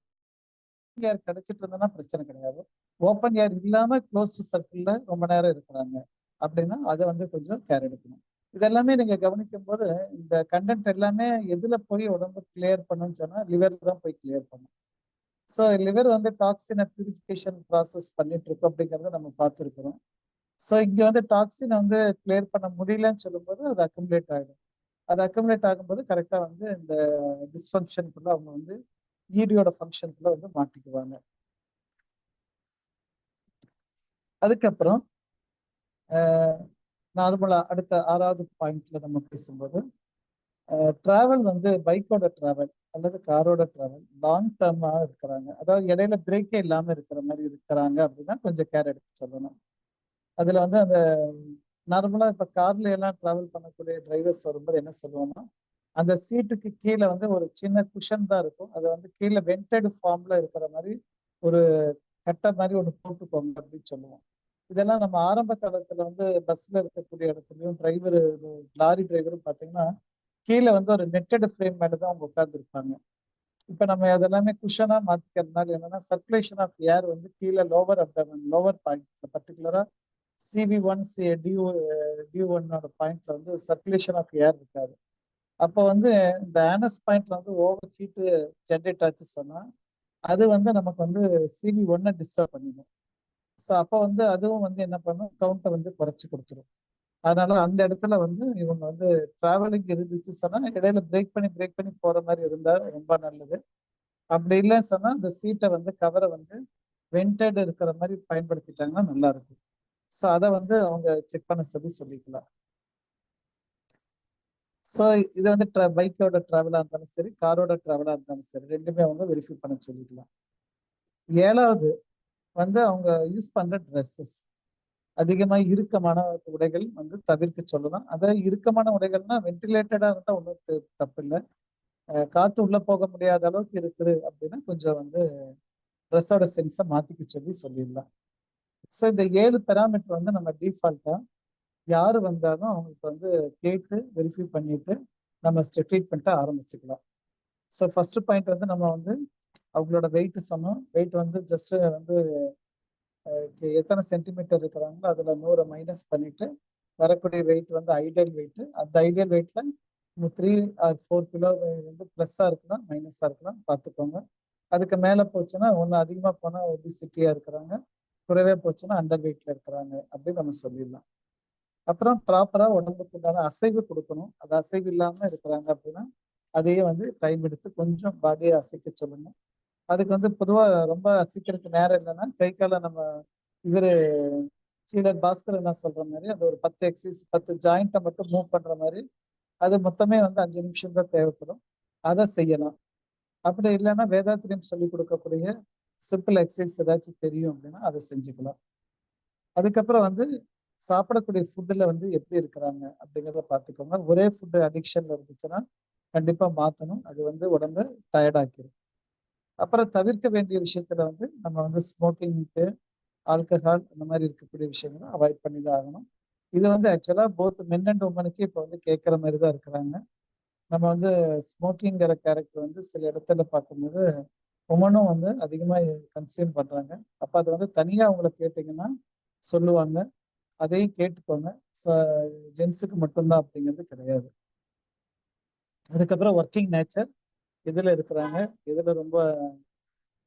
ஏர் கிடைச்சிட்டு இருந்ததுன்னா பிரச்சனை கிடையாது. ஓப்பன் ஏர் இல்லாம க்ளோஸ்டு சர்க்கிள்ல ரொம்ப நேரம் இருக்கிறாங்க அப்படின்னா அதை வந்து கொஞ்சம் கேர் எடுக்கணும். இதெல்லாமே நீங்க கவனிக்கும் போது இந்த கண்டென்ட் எல்லாமே எதுல போய் உடம்பு கிளியர் பண்ணுன்னு சொன்னா லிவர் தான் போய் கிளியர் பண்ணும். ஸோ லிவர் வந்து டாக்ஸினை பியூரிஃபிகேஷன் ப்ராசஸ் பண்ணிட்டு இருக்கு அப்படிங்கிறத நம்ம பார்த்துருக்கிறோம். ஸோ இங்க வந்து டாக்ஸினை வந்து கிளியர் பண்ண முடியலன்னு சொல்லும்போது அது அக்குமுலேட் ஆகிடும். அது அக்குமுலேட் ஆகும்போது கரெக்டாக வந்து இந்த டிஸ்ஃபங்க்ஷனுக்குள்ள அவங்க வந்து ஈடியோட ஃபங்க்ஷனுக்குள்ள வந்து மாட்டிக்குவாங்க. அதுக்கப்புறம் நார்மலா அடுத்த 6வது பாயிண்ட்ல நம்ம பேசும்போது டிராவல் வந்து பைக்கோட டிராவல் அல்லது காரோட டிராவல் லாங் டேர்மா இருக்கிறாங்க, அதாவது இடையில பிரேக்கே இல்லாம இருக்கிற மாதிரி இருக்கிறாங்க அப்படின்னா கொஞ்சம் கேர் எடுத்து சொல்லணும். அதுல வந்து அந்த நார்மலா இப்ப கார்ல எல்லாம் டிராவல் பண்ணக்கூடிய டிரைவர்ஸ் வரும்போது என்ன சொல்லுவோம்னா, அந்த சீட்டுக்கு கீழே வந்து ஒரு சின்ன குஷன் தான் இருக்கும், அதை வந்து கீழே வெண்டட் ஃபார்ம்ல இருக்கிற மாதிரி ஒரு கட்டை மாதிரி ஒன்று போட்டுக்கோங்க அப்படின்னு சொல்லுவோம். இதெல்லாம் நம்ம ஆரம்ப காலத்துல வந்து பஸ்ல இருக்கக்கூடிய இடத்துலயும் டிரைவர், லாரி டிரைவரும் பார்த்தீங்கன்னா கீழே வந்து ஒரு நெட்டட் ஃப்ரேம் மேல தான் அவங்க உட்கார்ந்துருப்பாங்க. இப்ப நம்ம அதெல்லாமே குஷனா மாத்திக்கிறதுனால என்னன்னா சர்க்குலேஷன் ஆஃப் ஏர் வந்து கீழே லோவர் அப்டமன் லோவர் பாயிண்ட் பர்டிகுலரா CV1 D1 பாயிண்ட்ல வந்து சர்க்குலேஷன் ஆஃப் ஏர் இருக்காது. அப்போ வந்து இந்த ஆனஸ் பாயிண்ட்ல வந்து ஓவர் ஹீட் ஜென்ரேட் ஆச்சு சொன்னா அது வந்து நமக்கு வந்து CV1 டிஸ்டர்ப் பண்ணிடும். ஸோ அப்போ வந்து அதுவும் வந்து என்ன பண்ணும், கவுண்டை வந்து குறைச்சி கொடுத்துரும். அதனால அந்த இடத்துல வந்து இவங்க வந்து டிராவலிங் இருந்துச்சு சொன்னா இடையில பிரேக் பண்ணி போற மாதிரி இருந்தா ரொம்ப நல்லது. அப்படி இல்லைன்னு சொன்னா அந்த சீட்டை வந்து கவரை வந்து வெண்டட் இருக்கிற மாதிரி பயன்படுத்திட்டாங்கன்னா நல்லா இருக்கும். ஸோ அதை வந்து அவங்க செக் பண்ண சொல்லி சொல்லிக்கலாம். ஸோ இதை வந்து பைக்கோட டிராவலா இருந்தாலும் சரி, காரோட டிராவலா இருந்தாலும் சரி, ரெண்டுமே அவங்க வெரிஃபை பண்ண சொல்லிக்கலாம். 7வது வந்து அவங்க யூஸ் பண்ற ட்ரெஸ்ஸஸ் அதிகமா இறுக்கமான உடைகள் வந்து தவிர்க்க சொல்லலாம். அதாவது இறுக்கமான உடைகள்னா வென்டிலேட்டடா இருந்தா ஒன்றும் தப்பு இல்லை. காத்து உள்ள போக முடியாத அளவுக்கு இருக்குது அப்படின்னா கொஞ்சம் வந்து ட்ரெஸ்ஸோட சென்ஸை மாத்திக்க சொல்லி சொல்லிடலாம். ஸோ இந்த 7 பெராமீட்டர் வந்து நம்ம டிஃபால்ட்டா யாரு வந்தாலும் அவங்களுக்கு வந்து கேட்டு வெரிஃபை பண்ணிட்டு நம்ம ட்ரீட்மெண்ட்டை ஆரம்பிச்சுக்கலாம். ஸோ ஃபர்ஸ்ட் பாயிண்ட் வந்து நம்ம வந்து அவங்களோட வெயிட் சொன்னோம். வெயிட் வந்து ஜஸ்ட் வந்து எத்தனை சென்டிமீட்டர் இருக்கிறாங்களோ அதுல 100 மைனஸ் பண்ணிட்டு வரக்கூடிய வெயிட் வந்து ஐடியல் வெயிட். அந்த ஐடியல் வெயிட்ல 3 ஆர் 4 கிலோ வந்து பிளஸ்ஸா இருக்கலாம் மைனஸா இருக்கலாம் பார்த்துக்கோங்க. அதுக்கு மேல போச்சுன்னா ஒன்று அதிகமா போனா ஒபிசிட்டியா இருக்கிறாங்க, குறைவே போச்சுன்னா அண்டர் வெயிட்ல இருக்கிறாங்க அப்படின்னு நம்ம சொல்லிடலாம். அப்புறம் ப்ராப்பரா உடம்புக்கு உண்டான அசைவு கொடுக்கணும். அது அசைவு இல்லாம இருக்கிறாங்க அப்படின்னா அதையே வந்து டைம் எடுத்து கொஞ்சம் பாடியை அசைக்க சொல்லுங்க. அதுக்கு வந்து பொதுவா ரொம்ப அசைக்கிறதுக்கு நேரம் இல்லைன்னா கை காலை நம்ம இவரு கீழர் பாஸ்கர் என்ன சொல்ற மாதிரி அந்த ஒரு 10 எக்ஸசைஸ் 10 ஜாயிண்ட்டை மட்டும் மூவ் பண்ற மாதிரி அது மொத்தமே வந்து 5 நிமிஷம் தான் தேவைப்படும், அதை செய்யலாம். அப்படி இல்லைன்னா வேதாத்திரியம் சொல்லி கொடுக்கக்கூடிய சிம்பிள் எக்ஸசைஸ் ஏதாச்சும் தெரியும் அப்படின்னா அதை செஞ்சுக்கலாம். அதுக்கப்புறம் வந்து சாப்பிடக்கூடிய ஃபுட்டுல வந்து எப்படி இருக்கிறாங்க அப்படிங்கிறத பார்த்துக்கோங்க. ஒரே ஃபுட்டு அடிக்ஷன்ல இருந்துச்சுன்னா கண்டிப்பா மாற்றணும், அது வந்து உடம்பு டயர்டாக்கிடும். அப்புறம் தவிர்க்க வேண்டிய விஷயத்துல வந்து நம்ம வந்து ஸ்மோக்கிங்க்கு, ஆல்கஹால் அந்த மாதிரி இருக்கக்கூடிய விஷயங்களை அவாய்ட் பண்ணி தான் ஆகணும். இது வந்து ஆக்சுவலா போத் மென் அண்ட் உமனுக்கு இப்போ வந்து கேட்குற மாதிரி தான் இருக்கிறாங்க. நம்ம வந்து ஸ்மோக்கிங்கிற கேரக்டர் வந்து சில இடத்துல பார்க்கும்போது உமனும் வந்து அதிகமாக கன்சியூம் பண்றாங்க. அப்போ அது வந்து தனியாக அவங்கள கேட்டிங்கன்னா சொல்லுவாங்க, அதையும் கேட்டுக்கோங்க. ஜென்ஸுக்கு மட்டும்தான் அப்படிங்கிறது கிடையாது. அதுக்கப்புறம் ஒர்க்கிங் நேச்சர் எதில் இருக்கிறாங்க, எதில் ரொம்ப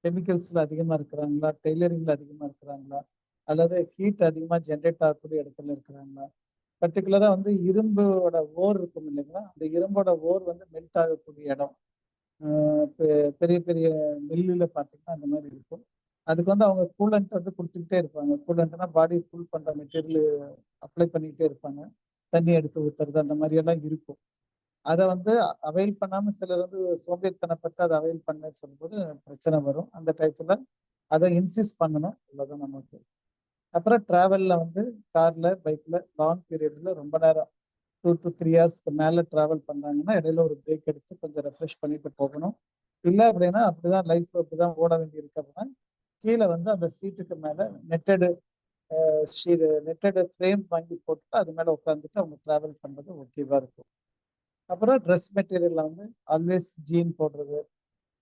கெமிக்கல்ஸ்ல அதிகமா இருக்கிறாங்களா, டெய்லரிங்ல அதிகமா இருக்கிறாங்களா, அல்லது ஹீட் அதிகமா ஜென்ரேட் ஆகக்கூடிய இடத்துல இருக்கிறாங்களா. பர்டிகுலரா வந்து இரும்போட ஓர் இருக்கும் இல்லைங்களா, அந்த இரும்போட ஓர் வந்து மெல்ட் ஆகக்கூடிய இடம் பெரிய பெரிய மில்லுல பார்த்தீங்கன்னா அந்த மாதிரி இருக்கும். அதுக்கு வந்து அவங்க கூலண்ட் வந்து கொடுத்துக்கிட்டே இருப்பாங்க. கூலண்ட்னா பாடி கூல் பண்ற மெட்டீரியல் அப்ளை பண்ணிக்கிட்டே இருப்பாங்க. தண்ணி எடுத்து ஊத்துறது அந்த மாதிரி எல்லாம் இருக்கும். அதை வந்து அவைல் பண்ணாம சிலர் வந்து சோம்பேறித்தனப்பட்டு அதை அவைல் பண்ண சொல்லும்போது பிரச்சனை வரும். அந்த டயத்துல அதை இன்சிஸ்ட் பண்ணணும், அவ்வளவுதான் நமக்கு. அப்புறம் டிராவல்ல வந்து கார்ல பைக்ல லாங் பீரியட்ல ரொம்ப நேரம் 2 to 3 ஹவர்ஸ்க்கு மேல டிராவல் பண்றாங்கன்னா இடையில ஒரு பிரேக் எடுத்து கொஞ்சம் ரெஃப்ரெஷ் பண்ணிட்டு போகணும். இல்லை அப்படின்னா அப்படிதான் லைஃப் அப்படிதான் ஓட வேண்டி இருக்கு அப்படின்னா கீழே வந்து அந்த சீட்டுக்கு மேல நெட்டடு நெட்டடு ஃப்ரேம் வாங்கி போட்டு அது மேல உட்காந்துட்டு அவங்க டிராவல் பண்றது ஓகேவா இருக்கும். அப்புறம் ட்ரெஸ் மெட்டீரியல்ல வந்து ஆல்வேஸ் ஜீன் போடுறது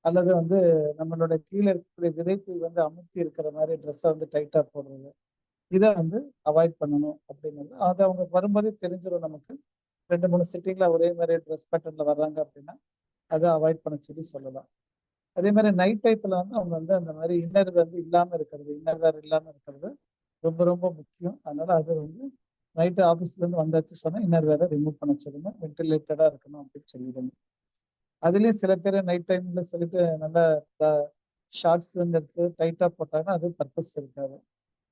அல்லது வந்து நம்மளோட கீழே இருக்கக்கூடிய விதைப்பு வந்து அமுத்தி இருக்கிற மாதிரி ட்ரெஸ்ஸை வந்து டைட்டா போடுறது, இதை வந்து அவாய்ட் பண்ணணும் அப்படிங்கிறது. அது அவங்க வரும்போதே தெரிஞ்சிடும் நமக்கு. 2 3 சிட்டிங்ல ஒரே மாதிரி ட்ரெஸ் பேட்டர்ன்ல வர்றாங்க அப்படின்னா அதை அவாய்ட் பண்ண சொல்லலாம். அதே மாதிரி நைட் டயத்துல வந்து அவங்க வந்து அந்த மாதிரி இன்னர் வந்து இல்லாம இருக்கிறது, இன்னர் வேர் இல்லாம இருக்கிறது ரொம்ப ரொம்ப முக்கியம். அதனால அது வந்து நைட்டு ஆஃபீஸ்ல இருந்து வந்தாச்சு சொன்னா இன்னர் வேரை ரிமூவ் பண்ண சொல்லுங்க, வென்டிலேட்டடா இருக்கணும் அப்படின்னு சொல்லிடுங்க. அதுலயும் சில பேர் நைட் டைம்ல சொல்லிட்டு நல்லா ஷார்ட்ஸுங்கிறது டைட்டா போட்டாங்கன்னா அது பர்பஸ் இருக்காது.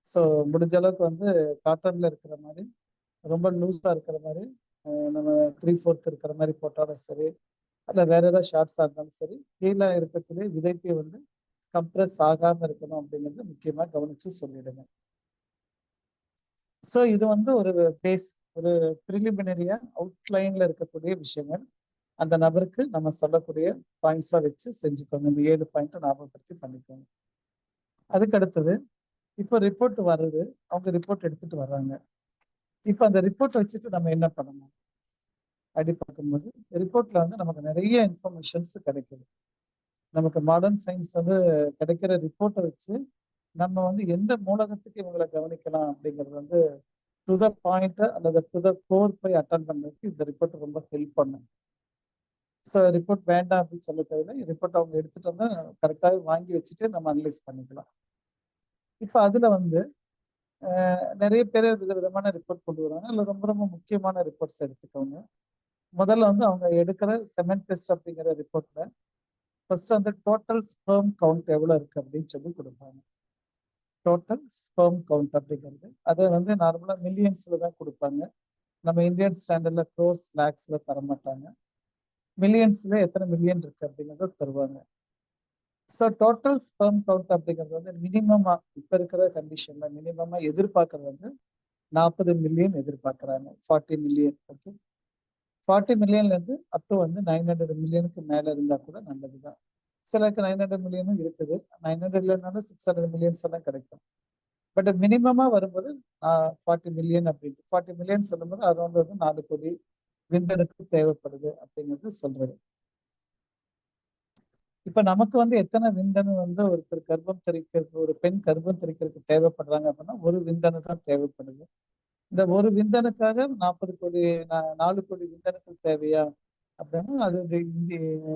ஸோ முடிஞ்ச அளவுக்கு வந்து காட்டன்ல இருக்கிற மாதிரி ரொம்ப லூஸா இருக்கிற மாதிரி நம்ம 3/4 இருக்கிற மாதிரி போட்டாலும் சரி, அல்ல வேற ஏதாவது ஷார்ட்ஸா இருந்தாலும் சரி, கீழே இருக்கக்கூடிய விதைப்பை வந்து கம்ப்ரஸ் ஆகாம இருக்கணும் அப்படிங்கிறது முக்கியமா கவனிச்சு சொல்லிடுங்க. ஸோ இது வந்து ஒரு பேஸ், ஒரு ப்ரிலிமினரியா அவுட்லைன்ல இருக்கக்கூடிய விஷயங்கள் அந்த நபருக்கு நம்ம சொல்லக்கூடிய பாயிண்ட்ஸா வச்சு செஞ்சுக்கோங்க. இந்த 7 பாயிண்ட் ஞாபகப்படுத்தி பண்ணிக்கோங்க. அதுக்கு அடுத்தது இப்போ ரிப்போர்ட் வருது, அவங்க ரிப்போர்ட் எடுத்துட்டு வர்றாங்க. இப்போ அந்த ரிப்போர்ட் வச்சுட்டு நம்ம என்ன பண்ணணும் அப்படி பார்க்கும்போது ரிப்போர்ட்ல வந்து நமக்கு நிறைய இன்ஃபர்மேஷன்ஸ் கிடைக்குது. நமக்கு மாடர்ன் சயின்ஸ் வந்து கிடைக்கிற ரிப்போர்ட்டை வச்சு நம்ம வந்து எந்த மூலகத்துக்கு இவங்களை கவனிக்கலாம் அப்படிங்கிறது வந்து டு த பாயிண்ட் அல்லது டு த கோர் போய் அட்டன் பண்ணுறதுக்கு இந்த ரிப்போர்ட் ரொம்ப ஹெல்ப் பண்ணும். ஸோ ரிப்போர்ட் வேண்டாம் அப்படின்னு சொல்ல தேவையில்லை. ரிப்போர்ட் அவங்க எடுத்துட்டு வந்து கரெக்டாக வாங்கி வச்சுட்டு நம்ம அனலைஸ் பண்ணிக்கலாம். இப்போ அதுல வந்து நிறைய பேர் விதவிதமான ரிப்போர்ட் கொண்டு வராங்க. அதில் ரொம்ப ரொம்ப முக்கியமான ரிப்போர்ட்ஸ் எடுத்துக்கோங்க. முதல்ல வந்து அவங்க எடுக்கிற செமெண்ட் டெஸ்ட் அப்படிங்கிற ரிப்போர்ட்ல ஃபர்ஸ்ட் வந்து டோட்டல் ஸ்பெர்ம் கவுண்ட் எவ்வளோ இருக்கு அப்படின்னு சொல்லி கொடுப்பாங்க. டோட்டல் ஸ்பெர்ம் கவுண்ட் அப்படிங்கிறது அதை வந்து நார்மலாக மில்லியன்ஸ்ல தான் கொடுப்பாங்க. நம்ம இந்தியன் ஸ்டாண்டர்ட்ல க்ரோர்ஸ் லேக்ஸ்ல தர மாட்டாங்க. மில்லியன்ஸ்ல எத்தனை மில்லியன் இருக்கு அப்படிங்கிறத தருவாங்க. ஸோ டோட்டல் ஸ்பெர்ம் கவுண்ட் அப்படிங்கிறது வந்து மினிமமா இப்ப இருக்கிற கண்டிஷன்ல மினிமமா எதிர்பார்க்கறது வந்து 40 மில்லியன் எதிர்பார்க்கறாங்க. 40 மில்லியன். ஓகே, 40 மில்லியன்ல இருந்து அப் டு வந்து 900 மில்லியனுக்கு மேல இருந்தா கூட நல்லதுதான். சிலருக்கு 900 மில்லியனும் இருக்குது. 900 இல்லைனாலும் 600 மில்லியன்ஸ் எல்லாம் கிடைக்கும். பட் மினிமமா வரும்போது 40 மில்லியன் அப்படின்ட்டு 40 மில்லியன் சொல்லும்போது அரௌண்ட் வந்து 4 கோடி விந்தணுக்கு தேவைப்படுது அப்படிங்கிறது சொல்றது. இப்ப நமக்கு வந்து எத்தனை விந்தணு வந்து ஒருத்தர் கர்ப்பம் தரிக்கிறதுக்கு, ஒரு பெண் கர்ப்பம் தரிக்கிறதுக்கு தேவைப்படுறாங்க அப்படின்னா ஒரு விந்தணு தான் தேவைப்படுது. இந்த ஒரு விந்தணுக்காக 40 கோடி 4 கோடி விந்தணுக்கள் தேவையா அப்படின்னா அது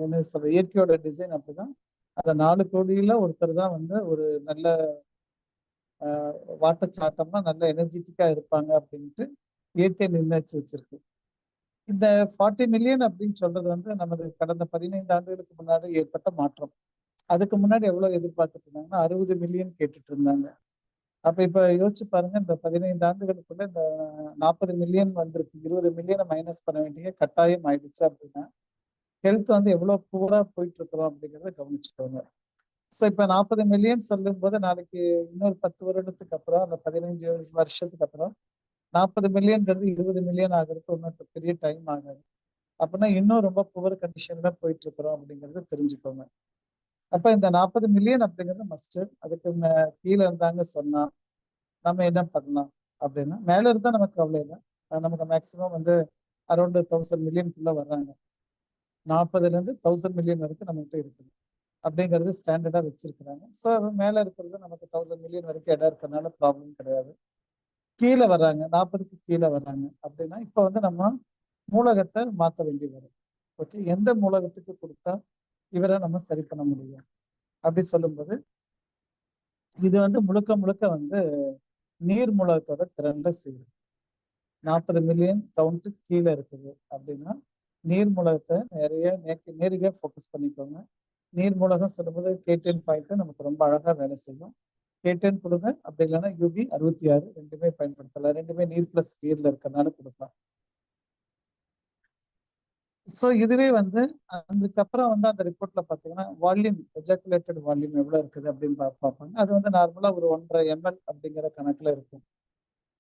என்ன சொல்ற இயற்கையோட டிசைன் அப்படிதான். அந்த 4 கோடியில ஒருத்தர் தான் வந்து ஒரு நல்ல வாட்டச்சாட்டம்னா நல்ல எனர்ஜெட்டிக்கா இருப்பாங்க அப்படின்ட்டு இயற்கை நிர்ணயிச்சு வச்சிருக்கு. இந்த 40 மில்லியன் அப்படின்னு சொல்றது வந்து நமது கடந்த 15 ஆண்டுகளுக்கு முன்னாடி ஏற்பட்ட மாற்றம். அதுக்கு முன்னாடி எவ்வளவு எதிர்பார்த்துட்டு இருந்தாங்கன்னா 60 மில்லியன் கேட்டுட்டு இருந்தாங்க. அப்ப இப்ப யோசிச்சு பாருங்க, இந்த 15 ஆண்டுகளுக்குள்ள இந்த 40 மில்லியன் வந்திருக்கு. 20 மில்லியனை மைனஸ் பண்ண வேண்டிய கட்டாயம் ஆயிடுச்சு அப்படின்னா ஹெல்த் வந்து எவ்வளவு பூரா போயிட்டு இருக்கிறோம் அப்படிங்கிறத கவனிச்சுக்கோங்க. ஸோ இப்ப 40 மில்லியன் சொல்லும் போது நாளைக்கு இன்னொரு 10 வருடத்துக்கு அப்புறம் அந்த 15 வருஷத்துக்கு அப்புறம் 40 மில்லியன்ங்கிறது 20 மில்லியன் ஆகிறதுக்கு ஒன்றும் பெரிய டைம் ஆகாது. அப்படின்னா இன்னும் ரொம்ப புவர் கண்டிஷன்ல போயிட்டு இருக்கிறோம் அப்படிங்கறத தெரிஞ்சுக்கோங்க. அப்ப இந்த 40 மில்லியன் அப்படிங்கிறது மஸ்ட். அதுக்கு கீழே இருந்தாங்க சொன்னா நம்ம என்ன பண்ணலாம் அப்படின்னா, மேல இருந்தா நமக்கு கவலை இல்லை. நமக்கு மேக்சிமம் வந்து அரௌண்ட் 1000 மில்லியனுக்குள்ள வர்றாங்க. 40ல இருந்து 1000 மில்லியன் வரைக்கும் நம்மகிட்ட இருக்குது அப்படிங்கிறது ஸ்டாண்டர்டா வச்சிருக்கிறாங்க. ஸோ மேல இருக்கிறது நமக்கு 1000 மில்லியன் வரைக்கும் இடம் இருக்கிறதுனால ப்ராப்ளம் கிடையாது. கீழே வர்றாங்க, 40க்கு கீழே வர்றாங்க அப்படின்னா இப்ப வந்து நம்ம மூலகத்தை மாற்ற வேண்டி வரும். ஓகே, எந்த மூலகத்துக்கு கொடுத்தா இவரை நம்ம சரி பண்ண முடியும் அப்படி சொல்லும்போது இது வந்து முழுக்க முழுக்க வந்து நீர் மூலகத்தோட திறன்ல செய்யும். 40 மில்லியன் கவுண்ட் கீழே இருக்குது அப்படின்னா நீர் மூலகத்தை நேரடியா ஃபோக்கஸ் பண்ணிக்கோங்க. நீர் மூலகம் சொல்லும்போது K10 பாயிண்ட் நமக்கு ரொம்ப அழகா வேலை செய்யும். K10 கொடுங்க, அப்படி இல்லைன்னா UB 66 ரெண்டுமே பயன்படுத்தலாம். ரெண்டுமே நீர் பிளஸ் நீர்ல இருக்கிறதுனால கொடுக்கலாம். ஸோ இதுவே வந்து அதுக்கப்புறம் வந்து அந்த ரிப்போர்ட்ல பார்த்தீங்கன்னா வால்யூம், எஜாக்குலேட்டட் வால்யூம் எவ்வளோ இருக்குது அப்படின்னு பார்ப்பாங்க. அது வந்து நார்மலா ஒரு 1.5 ml அப்படிங்கிற கணக்குல இருக்கும்.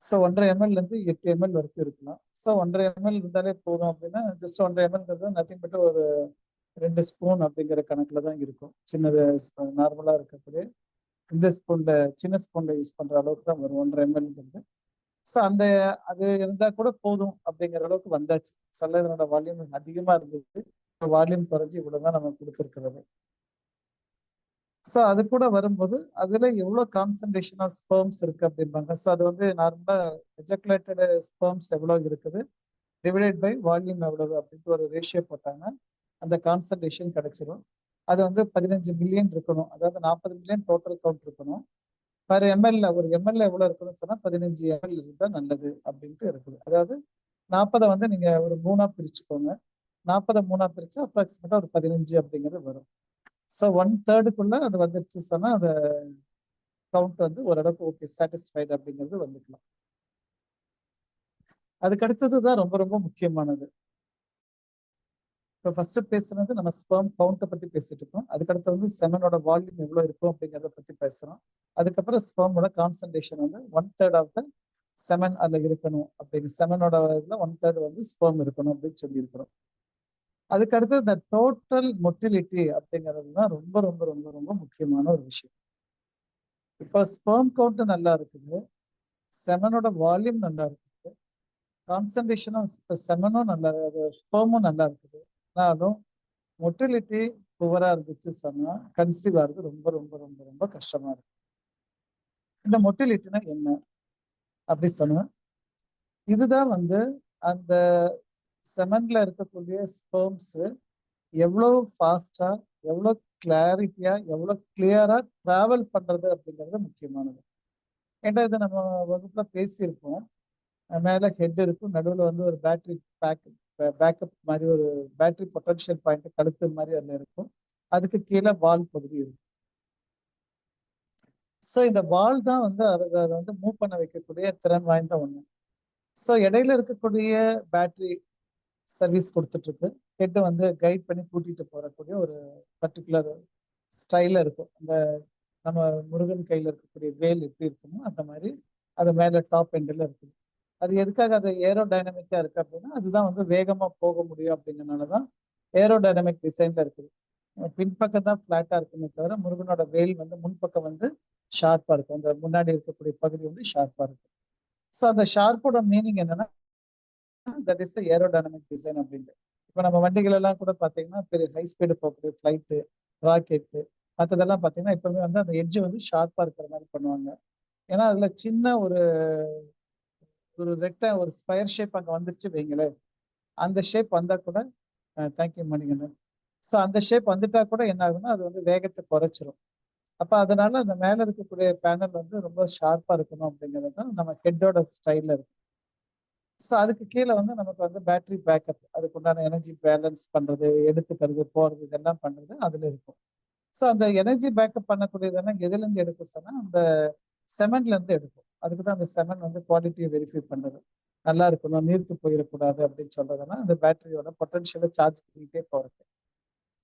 ஸோ 1.5 ml 8 ml வரைக்கும் இருக்கலாம். ஸோ 1.5 ml இருந்தாலே போதும் அப்படின்னா ஜஸ்ட் 1.5 mlங்கிறது நத்திங் பட் ஒரு 2 ஸ்பூன் அப்படிங்கிற கணக்குல தான் இருக்கும். சின்னது நார்மலா இருக்கக்கூடிய இந்த ஸ்பூன்ல, சின்ன ஸ்பூன்ல யூஸ் பண்ற அளவுக்கு தான் வரும் 1.5 mlங்கிறது. ஸோ அது இருந்தா கூட போதும் அப்படிங்கிற அளவுக்கு வந்தாச்சு. சொல்ல இதனோட வால்யூம் அதிகமா இருந்தது. வால்யூம் குறைஞ்சு இவ்வளவுதான் நம்ம கொடுத்துருக்கிறது. ஸோ அது கூட வரும்போது அதுல எவ்வளவு கான்சன்ட்ரேஷன் ஆஃப் ஸ்பெர்ம்ஸ் இருக்கு அப்படிம்பாங்க. ஸோ அது வந்து நார்மலா எஜாக்குலேட்டட் ஸ்பெர்ம்ஸ் எவ்வளவு இருக்குது டிவைடட் பை வால்யூம் எவ்வளவு அப்படின்ட்டு ஒரு ரேஷியோ போட்டாங்கன்னா அந்த கான்சன்ட்ரேஷன் கிடைச்சிரும். அது வந்து 15 மில்லியன் இருக்கணும். அதாவது 40 மில்லியன் டோட்டல் கவுண்ட் இருக்கணும். பர் எம்எல்ல ஒரு எம்எல்ல எவ்வளவு இருக்குன்னு சொன்னா 15 ml இருந்தா நல்லது அப்படின்ட்டு இருக்குது. அதாவது 40 வந்து நீங்க ஒரு 3ஆ பிரிச்சுக்கோங்க. 40 3ஆ பிரிச்சா அப்ராக்சிமேட்டா ஒரு 15 அப்படிங்கிறது வரும். ஸோ 1/3க்குள்ள அது வந்துருச்சு சொன்னா அந்த கவுண்ட் வந்து ஓரளவுக்கு ஓகே சாட்டிஸ்ஃபைடு அப்படிங்கிறது வந்துக்கலாம். அதுக்கு அடுத்தது தான் ரொம்ப ரொம்ப முக்கியமானது. இப்போ ஃபர்ஸ்ட் பேசுனது நம்ம ஸ்பெர்ம் கவுண்ட்டை பத்தி பேசிட்டு இருக்கோம். அதுக்கடுத்து வந்து செமனோட வால்யூம் எவ்வளவு இருக்கும் அப்படிங்கிறத பத்தி பேசுறோம். அதுக்கப்புறம் ஸ்பெர்மோட கான்சன்ட்ரேஷன் வந்து 1/3 ஆஃப் த செமன் அதுல இருக்கணும் அப்படின்னு செமனோட இதுல 1/3 வந்து ஸ்பெர்ம் இருக்கணும் அப்படின்னு சொல்லியிருக்கிறோம். அதுக்கடுத்து இந்த டோட்டல் மொட்டிலிட்டி அப்படிங்கிறது தான் ரொம்ப ரொம்ப ரொம்ப ரொம்ப முக்கியமான ஒரு விஷயம். இப்போ ஸ்பெர்ம் கவுண்ட் நல்லா இருக்குது, செமனோட வால்யூம் நல்லா இருக்குது, கான்சன்ட்ரேஷனும் செமனும் நல்லா ஸ்பெர்மும் நல்லா இருக்குது. ஆனாலும் மொட்டிலிட்டி புவரா இருந்துச்சு சொன்னா கன்சீவ் ஆகுறது ரொம்ப ரொம்ப ரொம்ப ரொம்ப கஷ்டமா இருக்கு. இந்த மொட்டிலிட்டினா என்ன அப்படி சொன்னா இதுதான் வந்து அந்த செமன்ல இருக்கக்கூடிய ஸ்பெர்ம்ஸ் எவ்வளவு ஃபாஸ்டா, எவ்வளவு கிளாரிட்டியா, எவ்வளவு கிளியரா டிராவல் பண்றது அப்படிங்கிறது முக்கியமானது. ஏன்னா இதை நம்ம வகுப்புல பேசியிருப்போம். மேல ஹெட் இருக்கும், நடுவில் வந்து ஒரு பேட்டரி பேக்கப் மாதிரி ஒரு பேட்டரி பொட்டன்ஷியல் பாயிண்ட் கழுத்து மாதிரி அதுல இருக்கும். அதுக்கு கீழே வால் பகுதி இருக்கும். ஸோ இந்த வால் தான் வந்து அதை வந்து மூவ் பண்ண வைக்கக்கூடிய திறன் வாய்ந்த ஒண்ணு. ஸோ இடையில இருக்கக்கூடிய பேட்டரி சர்வீஸ் கொடுத்துட்டு இருக்கு. ஹெட் வந்து கைட் பண்ணி கூட்டிட்டு போறக்கூடிய ஒரு பர்டிகுலர் ஸ்டைல இருக்கும். அந்த நம்ம முருகன் கையில இருக்கக்கூடிய வேல் எப்படி இருக்குமோ அந்த மாதிரி அது மேல டாப் எண்டில் இருக்குது. அது எதுக்காக அது ஏரோ டைனமிக்கா இருக்கு அப்படின்னா அதுதான் வந்து வேகமா போக முடியும் அப்படிங்கிறதுனாலதான் ஏரோ டைனமிக் டிசைன்ல இருக்குது. பின்பக்கம் தான் பிளாட்டா இருக்குமே தவிர முருகனோட வேல் வந்து முன்பக்கம் வந்து ஷார்ப்பா இருக்கும். அந்த முன்னாடி இருக்கக்கூடிய பகுதி வந்து ஷார்ப்பா இருக்கும். ஸோ அந்த ஷார்ப்போட மீனிங் என்னன்னா that is aerodynamic design அப்படின்ட்டு. இப்போ நம்ம வண்டிகள் எல்லாம் கூட பார்த்தீங்கன்னா பெரிய ஹை ஸ்பீடு போகக்கூடிய ஃப்ளைட்டு, ராக்கெட்டு மற்றதெல்லாம் பார்த்தீங்கன்னா எப்பவுமே வந்து அந்த எட்ஜ் வந்து ஷார்ப்பா இருக்கிற மாதிரி பண்ணுவாங்க. ஏன்னா அதுல சின்ன ஒரு ஒரு ஒரு ஸ்கொயர் ஷேப் அங்கே வந்துருச்சு வைங்களேன், அந்த ஷேப் வந்தா கூட தேங்க்யூ மணிகண்டன். ஸோ அந்த ஷேப் வந்துட்டா கூட என்ன ஆகுன்னா அது வந்து வேகத்தை குறைச்சிரும். அப்ப அதனால அந்த மேல இருக்கக்கூடிய பேனல் வந்து ரொம்ப ஷார்ப்பா இருக்கணும் அப்படிங்கிறது தான் நம்ம ஹெட்டோட ஸ்டைல்ல இருக்கு. ஸோ அதுக்கு கீழே வந்து நமக்கு வந்து பேட்டரி பேக்கப், அதுக்கு உண்டான எனர்ஜி பேலன்ஸ் பண்றது, எடுத்துக்கிறது, போறது இதெல்லாம் பண்றது அதுல இருக்கும். ஸோ அந்த எனர்ஜி பேக்கப் பண்ணக்கூடியதெல்லாம் எதுல இருந்து எடுக்கும் சொன்னா அந்த செமன்ல இருந்து எடுக்கும். அதுக்கு தான் அந்த செமன் வந்து குவாலிட்டியை வெரிஃபை பண்றது. நல்லா இருக்கணும், நீர்த்து போயிடக்கூடாது அப்படின்னு சொல்றதுன்னா அந்த பேட்டரியோட பொட்டன்ஷியலை சார்ஜ் பண்ணிட்டே போறது.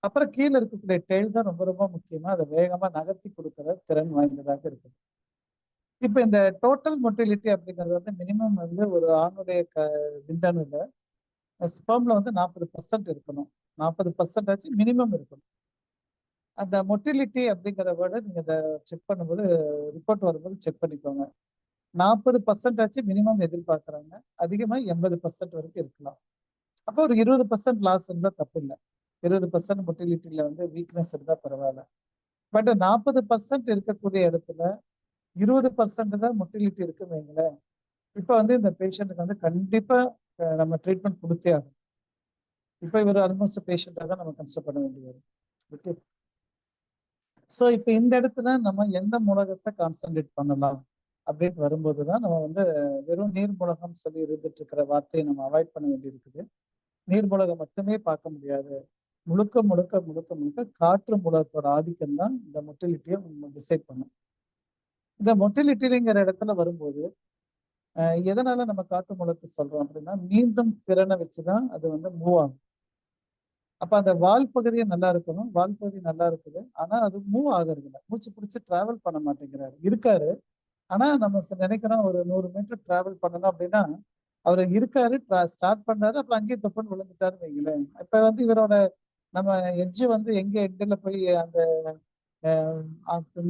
அப்புறம் கீழே இருக்கக்கூடிய டெயில் தான் ரொம்ப ரொம்ப முக்கியமா அதை வேகமா நகர்த்தி கொடுக்கிற திறன் வாய்ந்ததாக இருக்குது. இப்ப இந்த டோட்டல் மொட்டிலிட்டி அப்படிங்கிறது வந்து மினிமம் வந்து ஒரு ஆணுடைய விந்தணுல ஸ்பெர்ம்ல வந்து 40% இருக்கணும். 40% மினிமம் இருக்கணும். அந்த மொட்டிலிட்டி அப்படிங்கிற வேர்டை நீங்க இதை செக் பண்ணும்போது ரிப்போர்ட் வரும்போது செக் பண்ணிக்கோங்க. 40% மினிமம் எதிர்பார்க்கறாங்க. அதிகமா 80% வரைக்கும் இருக்கலாம். அப்போ ஒரு 20% லாஸ் இருந்தா தப்பு இல்லை. 20% மொட்டிலிட்டியில வந்து வீக்னஸ் இருந்தா பரவாயில்ல. பட் 40% இருக்கக்கூடிய இடத்துல 20% தான் மொட்டிலிட்டி இருக்குன்னு வைங்களேன். இப்ப வந்து இந்த பேஷண்ட்டுக்கு வந்து கண்டிப்பா நம்ம ட்ரீட்மெண்ட் கொடுத்தே ஆகும். இப்ப இவர் ஆல்மோஸ்ட் பேஷண்டா தான் நம்ம கன்சிடர் பண்ண வேண்டியது வரும். ஓகே. ஸோ இப்ப இந்த இடத்துல நம்ம எந்த மூலகத்தை கான்சன்ட்ரேட் பண்ணலாம் அப்படின்னு வரும்போதுதான் நம்ம வந்து வெறும் நீர் மூலகம் சொல்லி இருந்துட்டு இருக்கிற வார்த்தையை நம்ம அவாய்ட் பண்ண வேண்டியிருக்குது. நீர் மூலகம் மட்டுமே பார்க்க முடியாது. முழுக்க முழுக்க முழுக்க முழுக்க காற்று மூலகத்தோட ஆதிக்கம் தான் இந்த மொட்டிலிட்டியை டிசைட் பண்ணும். இந்த மொட்டிலிட்டிங்கிற இடத்துல வரும்போது எதனால நம்ம காற்று மூலத்தை சொல்றோம் அப்படின்னா நீந்தும் திறனை வச்சுதான் அது வந்து மூவ் ஆகும். அப்ப அந்த வால் பகுதியும் நல்லா இருக்கணும். வால் பகுதி நல்லா இருக்குது. ஆனா அது மூவ் ஆகுறது இல்ல. மூச்சு பிடிச்சு டிராவல் பண்ண மாட்டேங்கிறாரு. இருக்காரு. ஆனா நம்ம நினைக்கிறோம் ஒரு 100 மீட்டர் டிராவல் பண்ணணும் அப்படின்னா, அவரு இருக்காரு, ஸ்டார்ட் பண்ணாரு, அப்புறம் அங்கேயே தொப்புன்னு விழுந்துட்டாருன்னு வைங்களேன். இப்ப வந்து இவரோட நம்ம எட்ஜ் வந்து எங்க எண்டுல போய் அந்த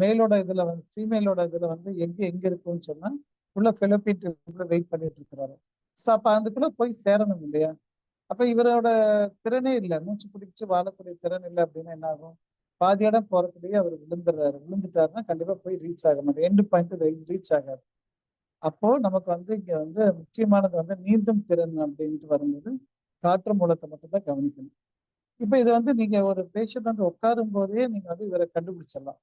மேலோட இதுல வந்து ஃபீமேலோட இதுல வந்து எங்க எங்க இருக்குன்னு சொன்னா, உள்ள ஃபெலோப்பியன் டியூப்ல வெயிட் பண்ணிட்டு இருக்கிறாரு. ஸோ அப்ப அதுக்குள்ள போய் சேரணும் இல்லையா? அப்ப இவரோட திறனே இல்ல. மூச்சு பிடிச்சு வாழக்கூடிய திறன் இல்ல அப்படின்னா என்ன ஆகும்? பாதி இடம் போறதுலயே அவர் விழுந்துடுறாரு. விழுந்துட்டாருன்னா கண்டிப்பா போய் ரீச் ஆக மாட்டார். எண்ட் பாயிண்ட் ரீச் ஆகாது. அப்போ நமக்கு வந்து இங்க வந்து முக்கியமானது வந்து நீந்தும் திறன் அப்படின்ட்டு வரும்போது காற்று மூலத்தை மட்டும் தான் கவனிக்கணும். இப்ப இது வந்து நீங்க ஒரு பேஷண்ட் வந்து உட்காரும் போதே நீங்க வந்து இவரை கண்டுபிடிச்சிடலாம்.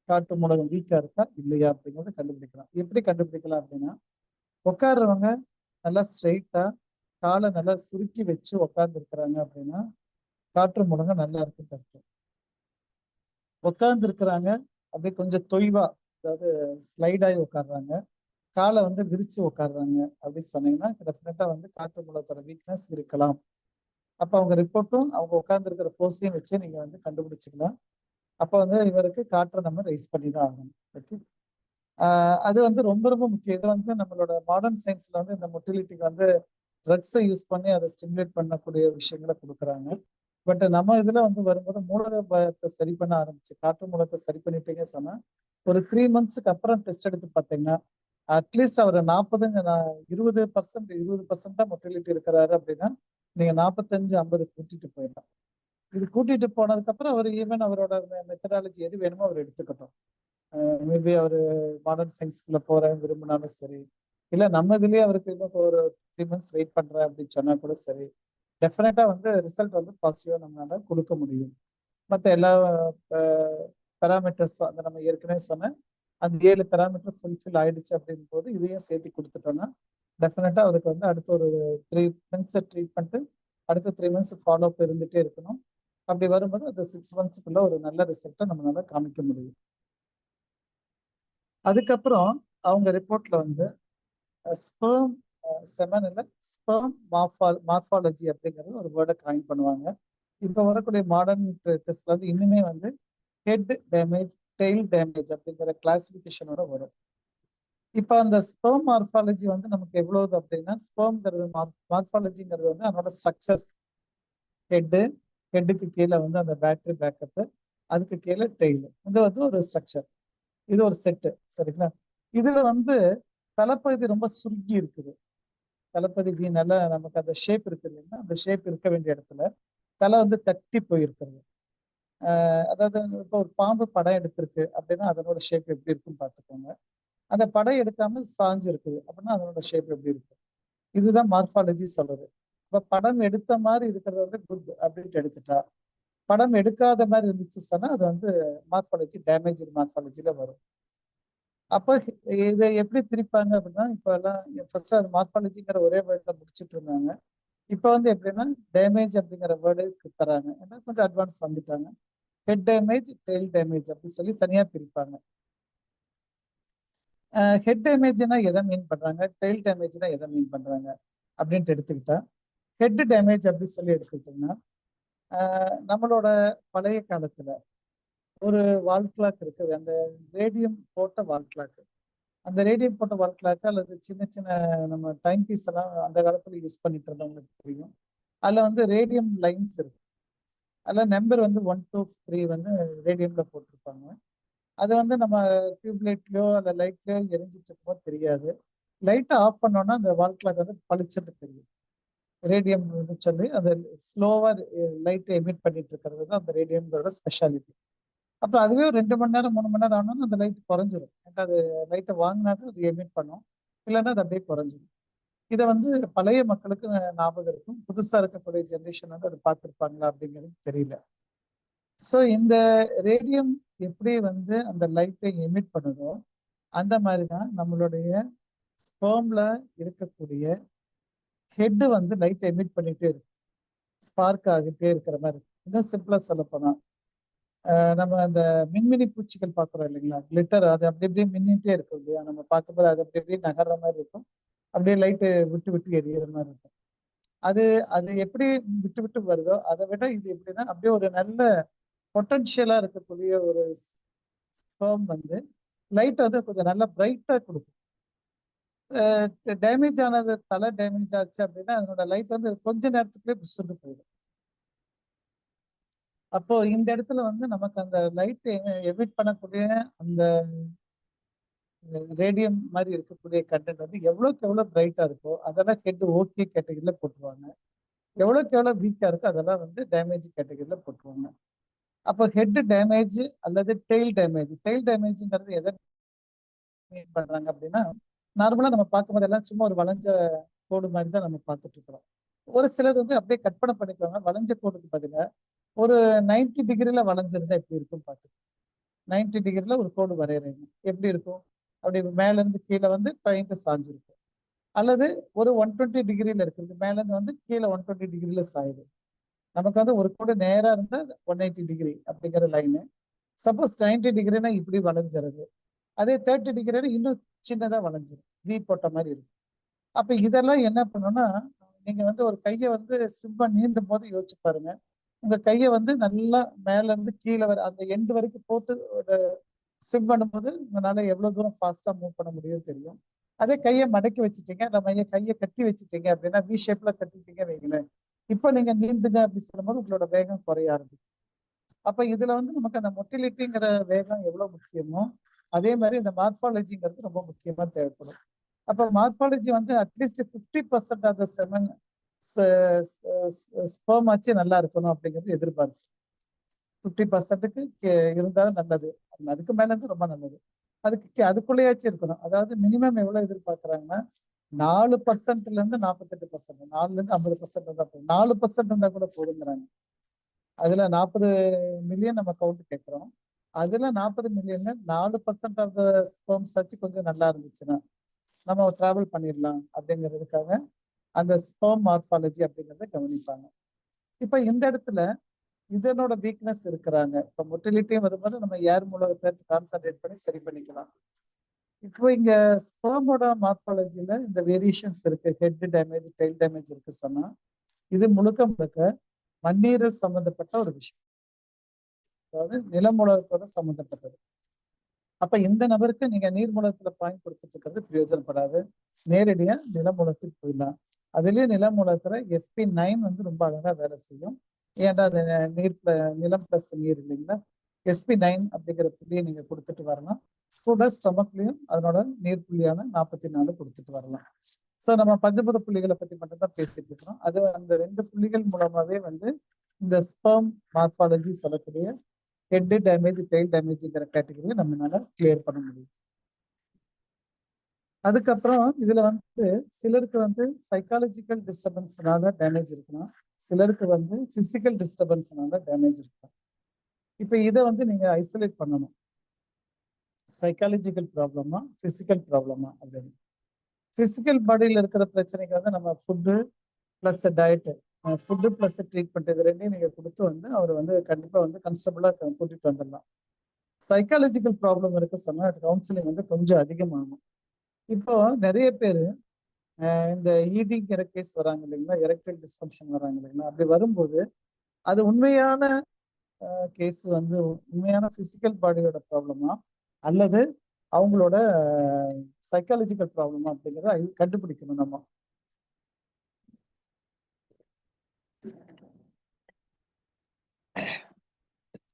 காற்று மூலம் வீக்கா இருக்கா இல்லையா அப்படிங்கறத கண்டுபிடிக்கலாம். எப்படி கண்டுபிடிக்கலாம் அப்படின்னா, உட்கார்றவங்க நல்லா ஸ்ட்ரைட்டா காலை நல்லா சுருக்கி வச்சு உட்கார்ந்து இருக்கிறாங்க அப்படின்னா காற்று முடங்க நல்லா இருக்குன்னு அர்த்தம். உட்கார்ந்து இருக்கிறாங்க அப்படியே கொஞ்சம் தொய்வா, அதாவது ஸ்லைட் ஆகி உட்காடுறாங்க, காலை வந்து விரிச்சு உட்காடுறாங்க அப்படின்னு சொன்னீங்கன்னா டெஃபினட்டா வந்து காற்று முடத்தோட வீக்னஸ் இருக்கலாம். அப்ப அவங்க ரிப்போர்ட்டும் அவங்க உட்கார்ந்து இருக்கிற போஸையும் வச்சு நீங்க வந்து கண்டுபிடிச்சிக்கலாம். அப்ப வந்து இவருக்கு காற்றை நம்ம ரைஸ் பண்ணி தான் ஆகணும். ஓகே. அது வந்து ரொம்ப ரொம்ப முக்கியம். இது வந்து நம்மளோட மாடர்ன் சயின்ஸ்ல வந்து இந்த மொட்டிலிட்டிக்கு வந்து ட்ரக்ஸை யூஸ் பண்ணி அதை ஸ்டிமுலேட் பண்ணக்கூடிய விஷயங்களை கொடுக்குறாங்க. பட் நம்ம இதுல வந்து வரும்போது மூலக பயத்தை சரி பண்ண ஆரம்பிச்சு காற்று மூலத்தை சரி பண்ணிட்டீங்க சொன்னா ஒரு 3 மந்த்ஸ்க்கு அப்புறம் டெஸ்ட் எடுத்து பார்த்தீங்கன்னா அட்லீஸ்ட் அவர் 20% தான் மொட்டிலிட்டி இருக்கிறாரு அப்படின்னா நீங்க 45-50 கூட்டிட்டு போயிடலாம். இது கூட்டிட்டு போனதுக்கு அப்புறம் அவர் ஈவன் அவரோட மெத்தடாலஜி எது வேணுமோ அவர் எடுத்துக்கட்டும். மேபி அவர் மாடர்ன் சயின்ஸ்குள்ள போறேன் விரும்பினாலும் சரி, இல்ல நம்ம இதுலயே அவருக்கு இன்னும் ஒரு 3 மந்த்ஸ் வெயிட் பண்றேன் அப்படின்னு சொன்னா கூட சரி, டெஃபினட்டா வந்து ரிசல்ட் வந்து பாசிட்டிவா நம்மளால கொடுக்க முடியும். மற்ற எல்லா பேராமீட்டர்ஸ் அந்த நம்ம ஏற்கனவே சொன்ன அந்த 7 பேராமீட்டர் ஃபுல்ஃபில் ஆயிடுச்சு அப்படின் போது இதையும் சேர்த்து கொடுத்துட்டோம்னா டெஃபினட்டா அவருக்கு வந்து அடுத்த ஒரு 3 மந்த்ஸ் ட்ரீட்மெண்ட், அடுத்த 3 மந்த்ஸ் ஃபாலோ அப் இருந்துட்டே இருக்கணும். அப்படி வரும்போது அந்த 6 மந்த்ஸ்க்குள்ள ஒரு நல்ல ரிசல்ட்டை நம்மளால காமிக்க முடியும். அதுக்கப்புறம் அவங்க ரிப்போர்ட்ல வந்து ஸ்பெர்ம் செமன் இல்ல ஸ்பெர்ம் மார்பாலஜி அப்படிங்கிறது ஒரு வேர்டை காயின் பண்ணுவாங்க. இப்போ வரக்கூடிய மாடர்ன் டெஸ்ட்ல வந்து இன்னுமே வந்து ஹெட் டேமேஜ், டெய்ல் டேமேஜ் அப்படிங்கிற கிளாசிபிகேஷனோட வரும். இப்போ அந்த ஸ்பெர்ம் மார்பாலஜி வந்து நமக்கு எவ்வளவு அப்படின்னா ஸ்பெர்ம்ங்கிறது மார்பாலஜிங்கிறது வந்து அதனோட ஸ்ட்ரக்சர்ஸ் ஹெட்டுக்கு கீழே வந்து அந்த பேட்டரி பேக்கப்பு, அதுக்கு கீழே டெய்ல், இது வந்து ஒரு ஸ்ட்ரக்சர், இது ஒரு செட்டு. சரிங்களா? இதுல வந்து தலைப்பகுதி ரொம்ப சுருங்கி இருக்குது. தலைப்பகுதி நல்லா நமக்கு அந்த ஷேப் இருக்கு இல்லைன்னா அந்த ஷேப் இருக்க வேண்டிய இடத்துல தலை வந்து தட்டி போயிருக்கிறது. அதாவது இப்போ ஒரு பாம்பு படம் எடுத்திருக்கு அப்படின்னா அதனோட ஷேப் எப்படி இருக்குன்னு பார்த்துக்கோங்க. அந்த படம் எடுக்காம சாஞ்சு இருக்குது அப்படின்னா அதனோட ஷேப் எப்படி இருக்கு. இதுதான் மார்பாலஜி சொல்றது. இப்ப படம் எடுத்த மாதிரி இருக்கிறது வந்து குட் அப்படின்ட்டு எடுத்துட்டா, படம் எடுக்காத மாதிரி இருந்துச்சு சொன்னா அது வந்து மார்பாலஜி டேமேஜ் மார்பாலஜில வரும். அப்ப இதை எப்படி பிரிப்பாங்க அப்படின்னா இப்ப எல்லாம் ஃபர்ஸ்ட் அது மார்பாலஜிங்கிற ஒரே வேர்ட்ல முடிச்சுட்டு இருந்தாங்க. இப்ப வந்து எப்படின்னா டேமேஜ் அப்படிங்கிற வேர்டு தராங்க. ஏன்னா கொஞ்சம் அட்வான்ஸ் வந்துட்டாங்க. ஹெட் டேமேஜ், டெய்ல் டேமேஜ் அப்படின்னு சொல்லி தனியா பிரிப்பாங்க. ஹெட் டேமேஜ்னா எதை மீன் பண்றாங்க, டெய்ல் டேமேஜ்னா எதை மீன் பண்றாங்க அப்படின்ட்டு எடுத்துக்கிட்டா, ஹெட் டேமேஜ் அப்படின்னு சொல்லி எடுத்துக்கிட்டோம்னா நம்மளோட பழைய காலத்துல ஒரு வால் கிளாக் இருக்கு. அந்த ரேடியம் போட்ட வால் கிளாக். அந்த ரேடியம் போட்ட வால் கிளாக் அல்லது சின்ன சின்ன நம்ம டைம் பீஸ் எல்லாம் அந்த காலத்துல யூஸ் பண்ணிட்டு இருந்தவங்களுக்கு தெரியும். அதுல வந்து ரேடியம் லைன்ஸ் இருக்கு. அதில் நம்பர் வந்து 1 2 3 வந்து ரேடியம்ல போட்டிருப்பாங்க. அது வந்து நம்ம டியூப்லைட்லயோ அந்த லைட்லயோ எரிஞ்சிட்டு இருக்கும்போது தெரியாது. லைட்டை ஆஃப் பண்ணோம்னா அந்த வால் கிளாக் வந்து பளிச்சுட்டு தெரியும். ரேடியம் சொல்லி அந்த ஸ்லோவா லைட்டை எமிட் பண்ணிட்டு இருக்கிறது தான் அந்த ரேடியமோட ஸ்பெஷாலிட்டி. அப்புறம் அதுவே ஒரு 2 மணி நேரம் 3 மணி நேரம் ஆனாலும் அந்த லைட் குறைஞ்சிரும். ஏன்னா அது லைட்டை வாங்கினாதான் அது எமிட் பண்ணும், இல்லைன்னா அது அப்படியே குறைஞ்சிரும். இதை வந்து பழைய மக்களுக்கு ஞாபகம் இருக்கும். புதுசா இருக்கக்கூடிய ஜென்ரேஷன் வந்து அதை பார்த்துருப்பாங்களா அப்படிங்கிறது தெரியல. ஸோ இந்த ரேடியம் எப்படி வந்து அந்த லைட்டை எமிட் பண்ணுதோ அந்த மாதிரி தான் நம்மளுடைய ஸ்பெர்ம்ல இருக்கக்கூடிய ஹெட் வந்து லைட்டை எமிட் பண்ணிட்டே இருக்கு, ஸ்பார்க் ஆகிட்டே இருக்கிற மாதிரி இருக்கு. இன்னும் சிம்பிளா சொல்ல போனா நம்ம அந்த மின்மினி பூச்சிகள் பார்க்குறோம் இல்லைங்களா, கிளிட்டர், அது அப்படி அப்படியே மின்னிட்டே இருக்கும் இல்லையா, நம்ம பார்க்கும்போது அது அப்படி அப்படியே நகர்ற மாதிரி இருக்கும், அப்படியே லைட்டு விட்டு விட்டு எரியிற மாதிரி இருக்கும். அது அது எப்படி விட்டு விட்டு வருதோ அதை விட இது எப்படின்னா அப்படியே ஒரு நல்ல பொட்டன்ஷியலா இருக்கக்கூடிய ஒரு ஸ்பெர்ம் வந்து லைட் வந்து கொஞ்சம் நல்லா பிரைட்டா கொடுக்கும். டேமேஜ் ஆனது, தலை டேமேஜ் ஆச்சு அப்படின்னா அதனோட லைட் வந்து கொஞ்ச நேரத்துக்குள்ளே புஷ்ஷுன்னு போயிடும். அப்போ இந்த இடத்துல வந்து நமக்கு அந்த லைட் எமிட் பண்ணக்கூடிய அந்த ரேடியம் மாதிரி இருக்கக்கூடிய கண்டென்ட் வந்து எவ்வளவுக்கு எவ்வளவு பிரைட்டா இருக்கோ அதெல்லாம் ஹெட் ஓகே கேட்டகரியில போட்டுருவாங்க. எவ்வளவுக்கு எவ்வளவு வீக்கா இருக்கோ அதெல்லாம் வந்து டேமேஜ் கேட்டகரியில போட்டுருவாங்க. அப்போ ஹெட் டேமேஜ் அல்லது டெய்ல் டேமேஜ். டெய்ல் டேமேஜ்ங்கிறது எதை மீன் பண்றாங்க அப்படின்னா, நார்மலா நம்ம பார்க்கும்போது எல்லாம் சும்மா ஒரு வளைஞ்ச கோடு மாதிரி தான் நம்ம பார்த்துட்டு இருக்கிறோம். ஒரு சிலது வந்து அப்படியே கற்பனை பண்ணிக்குவாங்க. வளைஞ்ச கோடுக்கு பதிலா ஒரு 90 டிகிரில வளைஞ்சிருந்தா எப்படி இருக்கும் பார்த்து. 90 டிகிரில ஒரு கோடு வரையறீங்க. எப்படி இருக்கும்? அப்படி மேல இருந்து கீழே வந்து பாயிண்ட் சாஞ்சிருக்கும். அல்லது ஒரு 120 டிகிரில இருக்குது. மேல இருந்து வந்து கீழே 120 டிகிரில சாயுது. நமக்கு வந்து ஒரு கோடு நேரா இருந்தா 180 டிகிரி அப்படிங்கிற லைனு. சப்போஸ் 90 டிகிரினா இப்படி வளைஞ்சிருது. அதே 30 டிகிரி இன்னும் சின்னதா வளைஞ்சிரும். வி போட்ட மாதிரி இருக்கும். அப்ப இதெல்லாம் என்ன பண்ணும்னா, நீங்க வந்து ஒரு கையை வந்து ஸ்விம்மா நீந்தும் போது யோசிச்சு பாருங்க. உங்க கையை வந்து நல்லா மேல இருந்து கீழே வர அந்த எண்டு வரைக்கும் போட்டு ஒரு ஸ்விம் பண்ணும்போது உங்களால எவ்வளவு தூரம் ஃபாஸ்டா மூவ் பண்ண முடியும் தெரியும். அதே கையை மடக்கி வச்சுட்டீங்க, நம்ம கையை கட்டி வச்சுட்டீங்க அப்படின்னா வி ஷேப்ல கட்டிட்டீங்க வைங்களேன். இப்ப நீங்க நீந்துங்க அப்படின்னு சொல்லும்போது உங்களோட வேகம் குறைய ஆரம்பிக்கும். அப்ப இதுல வந்து நமக்கு அந்த மொட்டிலிட்டிங்கிற வேகம் எவ்வளவு முக்கியமோ அதே மாதிரி இந்த மார்பாலஜிங்கிறது ரொம்ப முக்கியமா தேவைப்படும். அப்ப மார்பாலஜி வந்து at least 50% of the semen sperm ஆச்சு நல்லா இருக்கணும் அப்படிங்கிறது எதிர்பார்ப்பு. 50%க்கு இருந்தாலும் நல்லது. அதுக்கு மேல இருந்து ரொம்ப நல்லது. அதுக்குள்ளேயாச்சும் இருக்கணும். அதாவது மினிமம் எவ்வளவு எதிர்பார்க்கறாங்கன்னா 4%ல இருந்து 48%, 4ல இருந்து 50% இருந்தா போதும். 4% இருந்தா கூட போதுங்கிறாங்க. அதுல 40 மில்லியன் நம்ம கவுண்ட் கேட்கிறோம். அதுல 40 மில்லியன்ல 4% ஆஃப் த ஸ்பெர்ம்ஸ் ஆச்சு கொஞ்சம் நல்லா இருந்துச்சுன்னா நம்ம டிராவல் பண்ணிடலாம் அப்படிங்கிறதுக்காக அந்த ஸ்பெர்ம் மார்பாலஜி அப்படிங்கிறத கவனிப்பாங்க. இப்ப இந்த இடத்துல இதனோட வீக்னஸ் இருக்கிறாங்க. இப்ப மொட்டிலிட்டியும் வரும்போது நம்ம ஏர் மூலத்தை கான்சன்ட்ரேட் பண்ணி சரி பண்ணிக்கலாம். இப்போ இங்க ஸ்பெர்மோட மார்பாலஜில இந்த வேரியேஷன்ஸ் இருக்கு. ஹெட் டேமேஜ், டெயில் டேமேஜ் இருக்கு சொன்னா இது முழுக்க முழுக்க மண்ணீரல் சம்பந்தப்பட்ட ஒரு விஷயம். அதாவது நிலமூலத்தோட சம்பந்தப்பட்டது. அப்ப இந்த நபருக்கு நீங்க நீர்மூலத்துல பாயிண்ட் கொடுத்துட்டு இருக்கிறது பிரயோஜனப்படாது. நேரடியா நிலமூலத்துக்கு போயிடலாம். அதுலயும் நிலமூலத்துல SP9 வந்து ரொம்ப அழகா வேலை செய்யும். ஏன்டா அது நிலம் பிளஸ் நீர் இல்லைங்களா? SP9 அப்படிங்கிற புள்ளியை நீங்க கொடுத்துட்டு வரலாம். கூட ஸ்டொமக்லயும் அதனோட நீர் புள்ளியான 44 கொடுத்துட்டு வரலாம். ஸோ நம்ம பஞ்சபூத புள்ளிகளை பத்தி மட்டும் தான் பேசிட்டு இருக்கிறோம். அது அந்த 2 புள்ளிகள் மூலமாவே வந்து இந்த ஸ்பெர்ம் மார்பாலஜி சொல்லக்கூடிய ஹெட் டேமேஜ், டெயில் டேமேஜ்ங்கிற கேட்டகரியை நம்மளால கிளியர் பண்ண முடியும். அதுக்கப்புறம் இதுல வந்து சிலருக்கு வந்து சைக்காலஜிக்கல் டிஸ்டர்பன்ஸ்னால டேமேஜ் இருக்கலாம். சிலருக்கு வந்து பிசிக்கல் டிஸ்டர்பன்ஸ்னால டேமேஜ் இருக்கலாம். இப்ப இதை வந்து நீங்க ஐசோலேட் பண்ணணும். சைக்காலஜிக்கல் ப்ராப்ளமா, பிசிக்கல் ப்ராப்ளமா அப்படின்னு. பிசிக்கல் பாடியில் இருக்கிற பிரச்சனைக்கு வந்து நம்ம food plus diet, food plus treatment இது ரெண்டையும் நீங்க கொடுத்து வந்து அவர் வந்து கண்டிப்பா வந்து கன்ஸ்டபிளா கூட்டிட்டு வந்துடலாம். சைக்காலஜிக்கல் ப்ராப்ளம் இருக்க சொன்னா கவுன்சிலிங் வந்து கொஞ்சம் அதிகமாகும். இப்போ நிறைய பேர் இந்த ஈடிங்கிற கேஸ் வராங்க இல்லைங்களா, எரெக்டைல் டிஸ்ஃபங்க்ஷன் வராங்க இல்லைங்களா, அப்படி வரும்போது அது உண்மையான கேஸ் வந்து உண்மையான பிசிக்கல் பாடியோட ப்ராப்ளமா அல்லது அவங்களோட சைக்காலஜிக்கல் ப்ராப்ளமா அப்படிங்கிறத கண்டுபிடிக்கணும் நம்ம.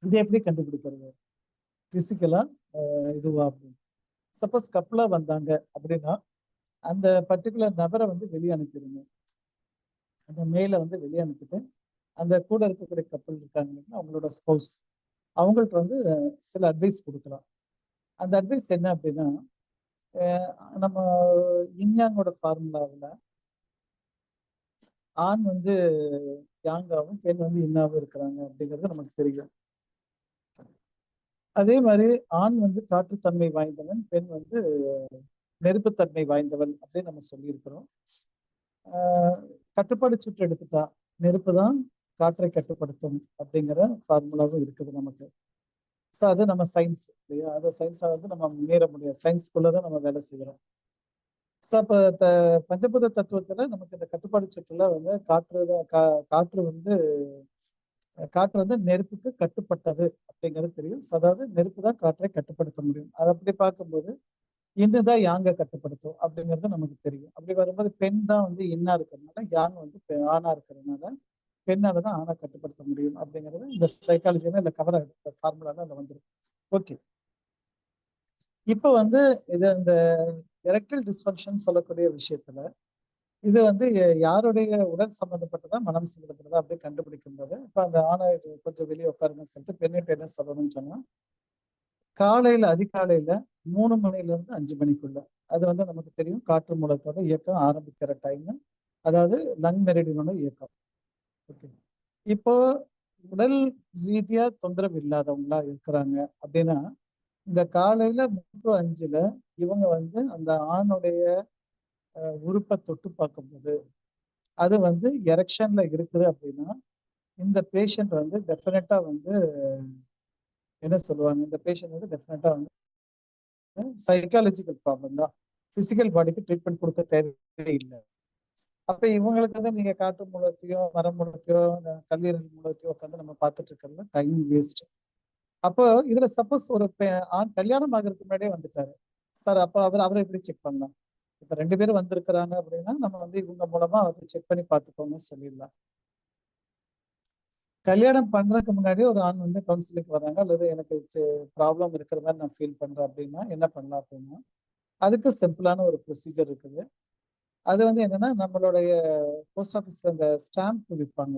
இது எப்படி கண்டுபிடிக்கிறது? பிசிக்கலா இதுவா அப்படின்னு. சப்போஸ் கப்பலா வந்தாங்க அப்படின்னா அந்த பர்டிகுலர் நபரை வந்து வெளியே அனுப்பிடுங்க. அந்த மேல வந்து வெளியே அனுப்பிட்டு அந்த கூட இருக்கக்கூடிய கப்பல் இருக்காங்க அவங்களோட ஸ்பௌஸ் அவங்கள்ட்ட வந்து சில அட்வைஸ் கொடுக்கலாம். அந்த அட்வைஸ் என்ன அப்படின்னா, நம்ம இன்யாங்கோட ஃபார்முலாவில் ஆண் வந்து யாங்காவும் பெண் வந்து இன்னாவும் இருக்கிறாங்க அப்படிங்கிறது நமக்கு தெரியும். அதே மாதிரி ஆண் வந்து காற்றுத்தன்மை வாய்ந்தவன், பெண் வந்து நெருப்புத்தன்மை வாய்ந்தவன் அப்படின்னு நம்ம சொல்லியிருக்கிறோம். கட்டுப்பாடு சுற்று எடுத்துட்டா நெருப்பு தான் காற்றை கட்டுப்படுத்தும் அப்படிங்கிற ஃபார்முலாவும் இருக்குது நமக்கு. ஸோ அது நம்ம சயின்ஸ் இல்லையா, அதை சயின்ஸை வந்து நம்ம முன்னேற முடியாது. சயின்ஸ்குள்ளதான் நம்ம வேலை செய்கிறோம். ஸோ அப்போ பஞ்சபூத தத்துவத்துல நமக்கு இந்த கட்டுப்பாடு சுற்றுல வந்து காற்று வந்து நெருப்புக்கு கட்டுப்பட்டது அப்படிங்கிறது தெரியும். அதாவது நெருப்பு தான் காற்றை கட்டுப்படுத்த முடியும். அதை அப்படி பார்க்கும்போது இன்னுதான் யாங்க கட்டுப்படுத்தும் அப்படிங்கிறது நமக்கு தெரியும். அப்படி வரும்போது பெண் தான் வந்து இன்னா இருக்கிறதுனால யாங் வந்து ஆணா இருக்கிறதுனால பெண்ணால தான் ஆணை கட்டுப்படுத்த முடியும் அப்படிங்கிறது இந்த சைக்காலஜினா இந்த கவர் ஃபார்முலா தான் வந்துடும். ஓகே, இப்போ வந்து இந்த எரெக்டல் டிஸ்ஃபங்க்ஷன் சொல்லக்கூடிய விஷயத்துல இது வந்து யாருடைய உடல் சம்பந்தப்பட்டதா மனம் சம்பந்தப்பட்டதா அப்படி கண்டுபிடிக்கும் போது இப்ப அந்த ஆணை கொஞ்சம் வெளியே உட்காருன்னு சொல்லிட்டு பெண்ணிட்ட என்ன சொல்லணும்னு சொன்னா காலையில அதிகாலையில 3 மணில இருந்து 5 மணிக்குள்ள அது வந்து நமக்கு தெரியும் காற்று மூலத்தோட இயக்கம் ஆரம்பிக்கிற டைம், அதாவது லங் மெரிடியனோட இயக்கம். ஓகே, இப்போ உடல் ரீதியா தொந்தரவு இல்லாதவங்களா இருக்கிறாங்க அப்படின்னா இந்த காலையில 3:05 இவங்க வந்து அந்த ஆணுடைய உறுப்பை தொட்டு பார்க்கும்போது அது வந்து எரெக்ஷன்ல இருக்குது அப்படின்னா இந்த பேஷண்ட் வந்து டெஃபினட்டா வந்து என்ன சொல்லுவாங்க, இந்த பேஷண்ட் வந்து டெஃபினட்டா வந்து சைக்காலஜிக்கல் ப்ராப்ளம் தான், பிசிக்கல் பாடிக்கு ட்ரீட்மெண்ட் கொடுக்க தேவையே இல்லை. அப்ப இவங்களுக்கு வந்து நீங்க காற்று மூலத்தையோ மரம் மூலத்தையோ கல்லீரல் மூலத்தையோ உட்காந்து நம்ம பார்த்துட்டு இருக்கிறது டைம் வேஸ்ட். அப்போ இதுல சப்போஸ் ஒரு ஆண் கல்யாணம் ஆகிறதுக்கு முன்னாடியே வந்துட்டாரு சார், அப்போ அவரை எப்படி செக் பண்ணலாம்? இப்ப 2 பேரும் வந்திருக்கிறாங்க அப்படின்னா நம்ம வந்து இவங்க மூலமா அதை செக் பண்ணி பார்த்துக்கோங்கன்னு சொல்லிடலாம். கல்யாணம் பண்றதுக்கு முன்னாடி ஒரு ஆண் வந்து கவுன்சிலிங் வராங்க அல்லது எனக்கு ப்ராப்ளம் இருக்கிற மாதிரி நான் ஃபீல் பண்றேன் அப்படின்னா என்ன பண்ணலாம் அப்படின்னா அதுக்கு சிம்பிளான ஒரு ப்ரொசீஜர் இருக்குது. அது வந்து என்னன்னா நம்மளுடைய போஸ்ட் ஆஃபீஸ்ல அந்த ஸ்டாம்ப் விற்பாங்க,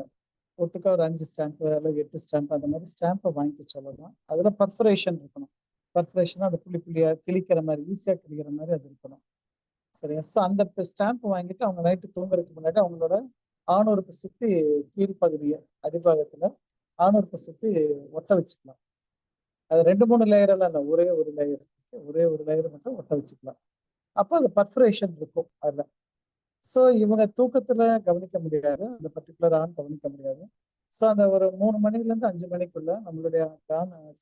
ஒட்டுக்கா ஒரு 5 ஸ்டாம்ப் அல்லது 8 ஸ்டாம்ப் அந்த மாதிரி ஸ்டாம்பை வாங்கி சொல்லலாம். அதுல பர்ஃபரேஷன் இருக்கணும். பர்ஃபரேஷன் அந்த புள்ளி புள்ளியா கிழிக்கிற மாதிரி ஈஸியா கிழிக்கிற மாதிரி அது இருக்கணும். சரியா? ஸோ அந்த ஸ்டாம்ப் வாங்கிட்டு அவங்க நைட்டு தூங்குறதுக்கு முன்னாடி அவங்களோட ஆணுறுப்பு சுத்தி கீழ்ப்பகுதியை அடிபாகத்துல ஆணுறுப்பு சுத்தி ஒட்ட வச்சுக்கலாம். அது 2 3 லேயர் எல்லாம் இல்லை, ஒரே ஒரு லேயர் மட்டும் ஒட்ட வச்சுக்கலாம். அப்போ அது பர்ஃபரேஷன் இருக்கும் அதுல. ஸோ இவங்க தூக்கத்துல கவனிக்க முடியாது, அந்த பர்டிகுலர் ஆண் கவனிக்க முடியாது. ஸோ அந்த ஒரு 3 மணில இருந்து 5 மணிக்குள்ள நம்மளுடைய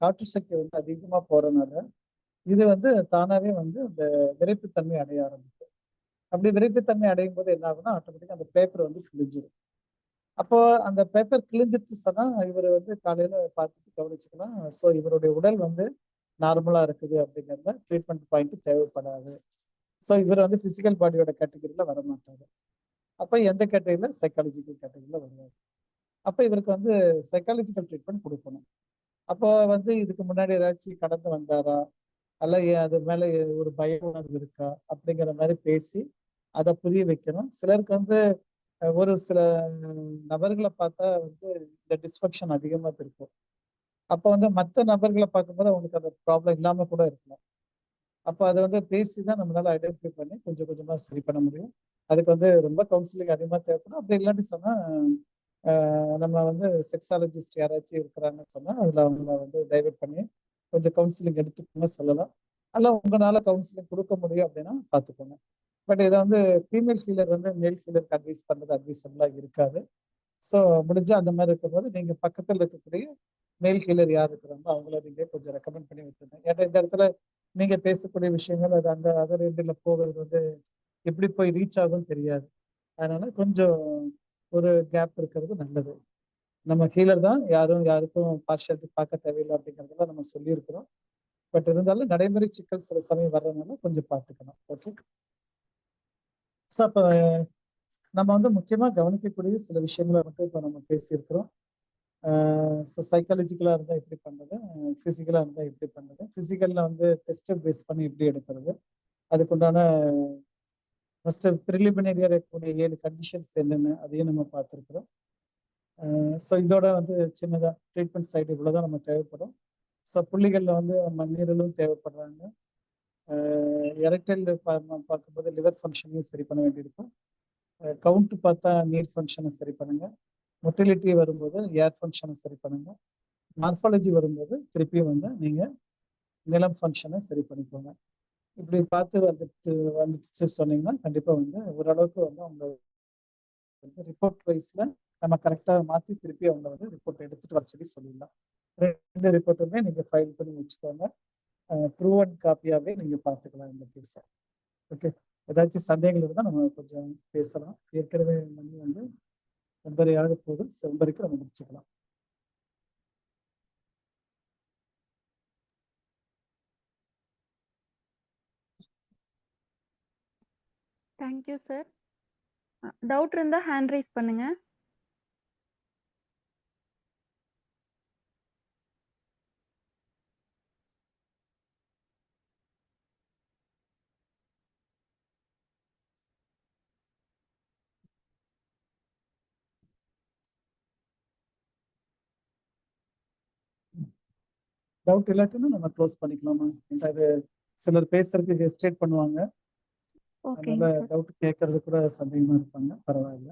காற்று சக்தி வந்து அதிகமா போறதுனால இது வந்து தானாவே வந்து அந்த விரைப்புத்தன்மை அடைய ஆரம்பிக்கும். அப்படி விரைப்புத்தன்மை அடையும் போது என்ன ஆகும்னா ஆட்டோமேட்டிக்கா அந்த பேப்பர் வந்து கிழிஞ்சிடும். அப்போ அந்த பேப்பர் கிழிஞ்சிருச்சு சொன்னா இவர் வந்து காலையில பார்த்துட்டு கவனிச்சுக்கலாம். ஸோ இவருடைய உடல் வந்து நார்மலா இருக்குது அப்படிங்கிறத ட்ரீட்மெண்ட் பாயிண்ட் தேவைப்படாது. ஸோ இவர் வந்து பிசிக்கல் பாடியோட கேட்டகரியில வர மாட்டாரு. அப்போ எந்த கேட்டகரியில சைக்காலஜிக்கல் கேட்டகரியில வருவார். அப்போ இவருக்கு வந்து சைக்காலஜிக்கல் ட்ரீட்மெண்ட் கொடுக்கணும். அப்போ வந்து இதுக்கு முன்னாடி ஏதாச்சும் கடந்து வந்தாரா, அல்ல அது மேல ஒரு பய உணர்வு இருக்கா அப்படிங்கிற மாதிரி பேசி அதை புரிய வைக்கணும். சிலருக்கு வந்து ஒரு சில நபர்களை பார்த்தா வந்து இந்த டிஸ்ஃபங்க்ஷன் அதிகமா இருக்கும். அப்போ வந்து மற்ற நபர்களை பார்க்கும்போது அவங்களுக்கு அந்த ப்ராப்ளம் இல்லாம கூட இருக்கலாம். அப்போ அதை வந்து பேசிதான் நம்மளால ஐடென்டிஃபை பண்ணி கொஞ்சம் கொஞ்சமா சரி பண்ண முடியும். அதுக்கு வந்து ரொம்ப கவுன்சிலிங் அதிகமா தேவைப்படும். அப்படி இல்லாட்டி சொன்னா நம்ம வந்து செக்ஸாலஜிஸ்ட் யாராச்சும் இருக்கிறாங்கன்னு சொன்னா அதுல அவங்கள வந்து டைவர்ட் பண்ணி கொஞ்சம் கவுன்சிலிங் எடுத்துக்கோங்க சொல்லலாம். அல்ல உங்களால கவுன்சிலிங் கொடுக்க முடியும் அப்படின்னா பார்த்துக்கோங்க. பட் இதை வந்து ஃபீமேல் ஃபீலர் வந்து மேல் ஃபீலருக்கு அட்வைஸ் பண்றது அட்வைசபிளா இருக்காது. ஸோ முடிஞ்சா அந்த மாதிரி இருக்கும்போது நீங்க பக்கத்தில் இருக்கக்கூடிய மேல் ஹீலர் யார் இருக்கிறாங்களோ அவங்கள நீங்க கொஞ்சம் ரெக்கமெண்ட் பண்ணி விட்டுருங்க. ஏன்னா இந்த இடத்துல நீங்க பேசக்கூடிய விஷயங்கள் அது அந்த அதர் எண்டில் போகிறது வந்து எப்படி போய் ரீச் ஆகும்னு தெரியாது. அதனால கொஞ்சம் ஒரு கேப் இருக்கிறது நல்லது. நம்ம ஹீலர் தான், யாரும் யாருக்கும் பார்ஷியாலிட்டி பார்க்க தேவையில்லை அப்படிங்கிறதெல்லாம் நம்ம சொல்லியிருக்கிறோம். பட் இருந்தாலும் நடைமுறை சிக்கல் சில சமயம் வர்றதுனால கொஞ்சம் பார்த்துக்கணும். ஓகே, ஸோ அப்போ நம்ம வந்து முக்கியமா கவனிக்கக்கூடிய சில விஷயங்களை மட்டும் இப்போ நம்ம பேசியிருக்கிறோம். சைக்காலஜிக்கலாக இருந்தால் எப்படி பண்ணுறது, ஃபிசிக்கலாக இருந்தால் எப்படி பண்ணுறது, ஃபிசிக்கலில் வந்து டெஸ்ட்டை பேஸ் பண்ணி எப்படி எடுக்கிறது, அதுக்குண்டான ஃபர்ஸ்ட் ப்ரிலிமினரியாக இருக்கக்கூடிய 7 கண்டிஷன்ஸ் என்னென்ன அதையும் நம்ம பார்த்துருக்குறோம். ஸோ இதோட வந்து சின்னதாக ட்ரீட்மெண்ட் சைடு இவ்வளோதான் நம்ம தேவைப்படும். ஸோ புள்ளிகளில் வந்து மண்ணீரலும் தேவைப்படுறாங்க. எரக்டைல் பார்க்கும்போது லிவர் ஃபங்க்ஷனையும் சரி பண்ண வேண்டியிருக்கும். கவுண்ட் பார்த்தா நீர் ஃபங்க்ஷனை சரி பண்ணுங்க. மொட்டிலிட்டி வரும்போது ஏர் ஃபங்க்ஷனை சரி பண்ணுங்க. மார்ஃபாலஜி வரும்போது திருப்பியும் வந்து நீங்க நிலம் ஃபங்க்ஷனை சரி பண்ணிக்கோங்க. இப்படி பார்த்து வந்துட்டு சொன்னீங்கன்னா கண்டிப்பா வந்து ஓரளவுக்கு வந்து அவங்க வந்து ரிப்போர்ட் வைஸ்ல நம்ம கரெக்டாக மாற்றி திருப்பி அவங்க வந்து ரிப்போர்ட் எடுத்துட்டு வர சொல்லி சொல்லிடலாம். 2 ரிப்போர்ட்டுமே நீங்க ஃபைல் பண்ணி வச்சுக்கோங்க. ப்ரூவன் காப்பியாவே நீங்க பார்த்துக்கலாம் இந்த கேஸை. ஓகே, ஏதாச்சும் சந்தேகங்கள் இருந்தால் நம்ம கொஞ்சம் பேசலாம். ஏற்கனவே மணி வந்து 9:30 ஆக போகுது. 9:30க்கு நம்ம முடிச்சுக்கலாம். Thank you sir. டவுட் இருந்தா ஹேண்ட் ரைஸ் பண்ணுங்க. டவுட் இல்லாட்டினா நம்ம க்ளோஸ் பண்ணிக்கலாமா? அது சிலர் பேசுறதுக்கு ஹெசிடேட் பண்ணுவாங்க. ஓகேங்க அதனால சார். டவுட் கேட்கறது கூட சந்தேகமா இருப்பாங்க. பரவாயில்ல,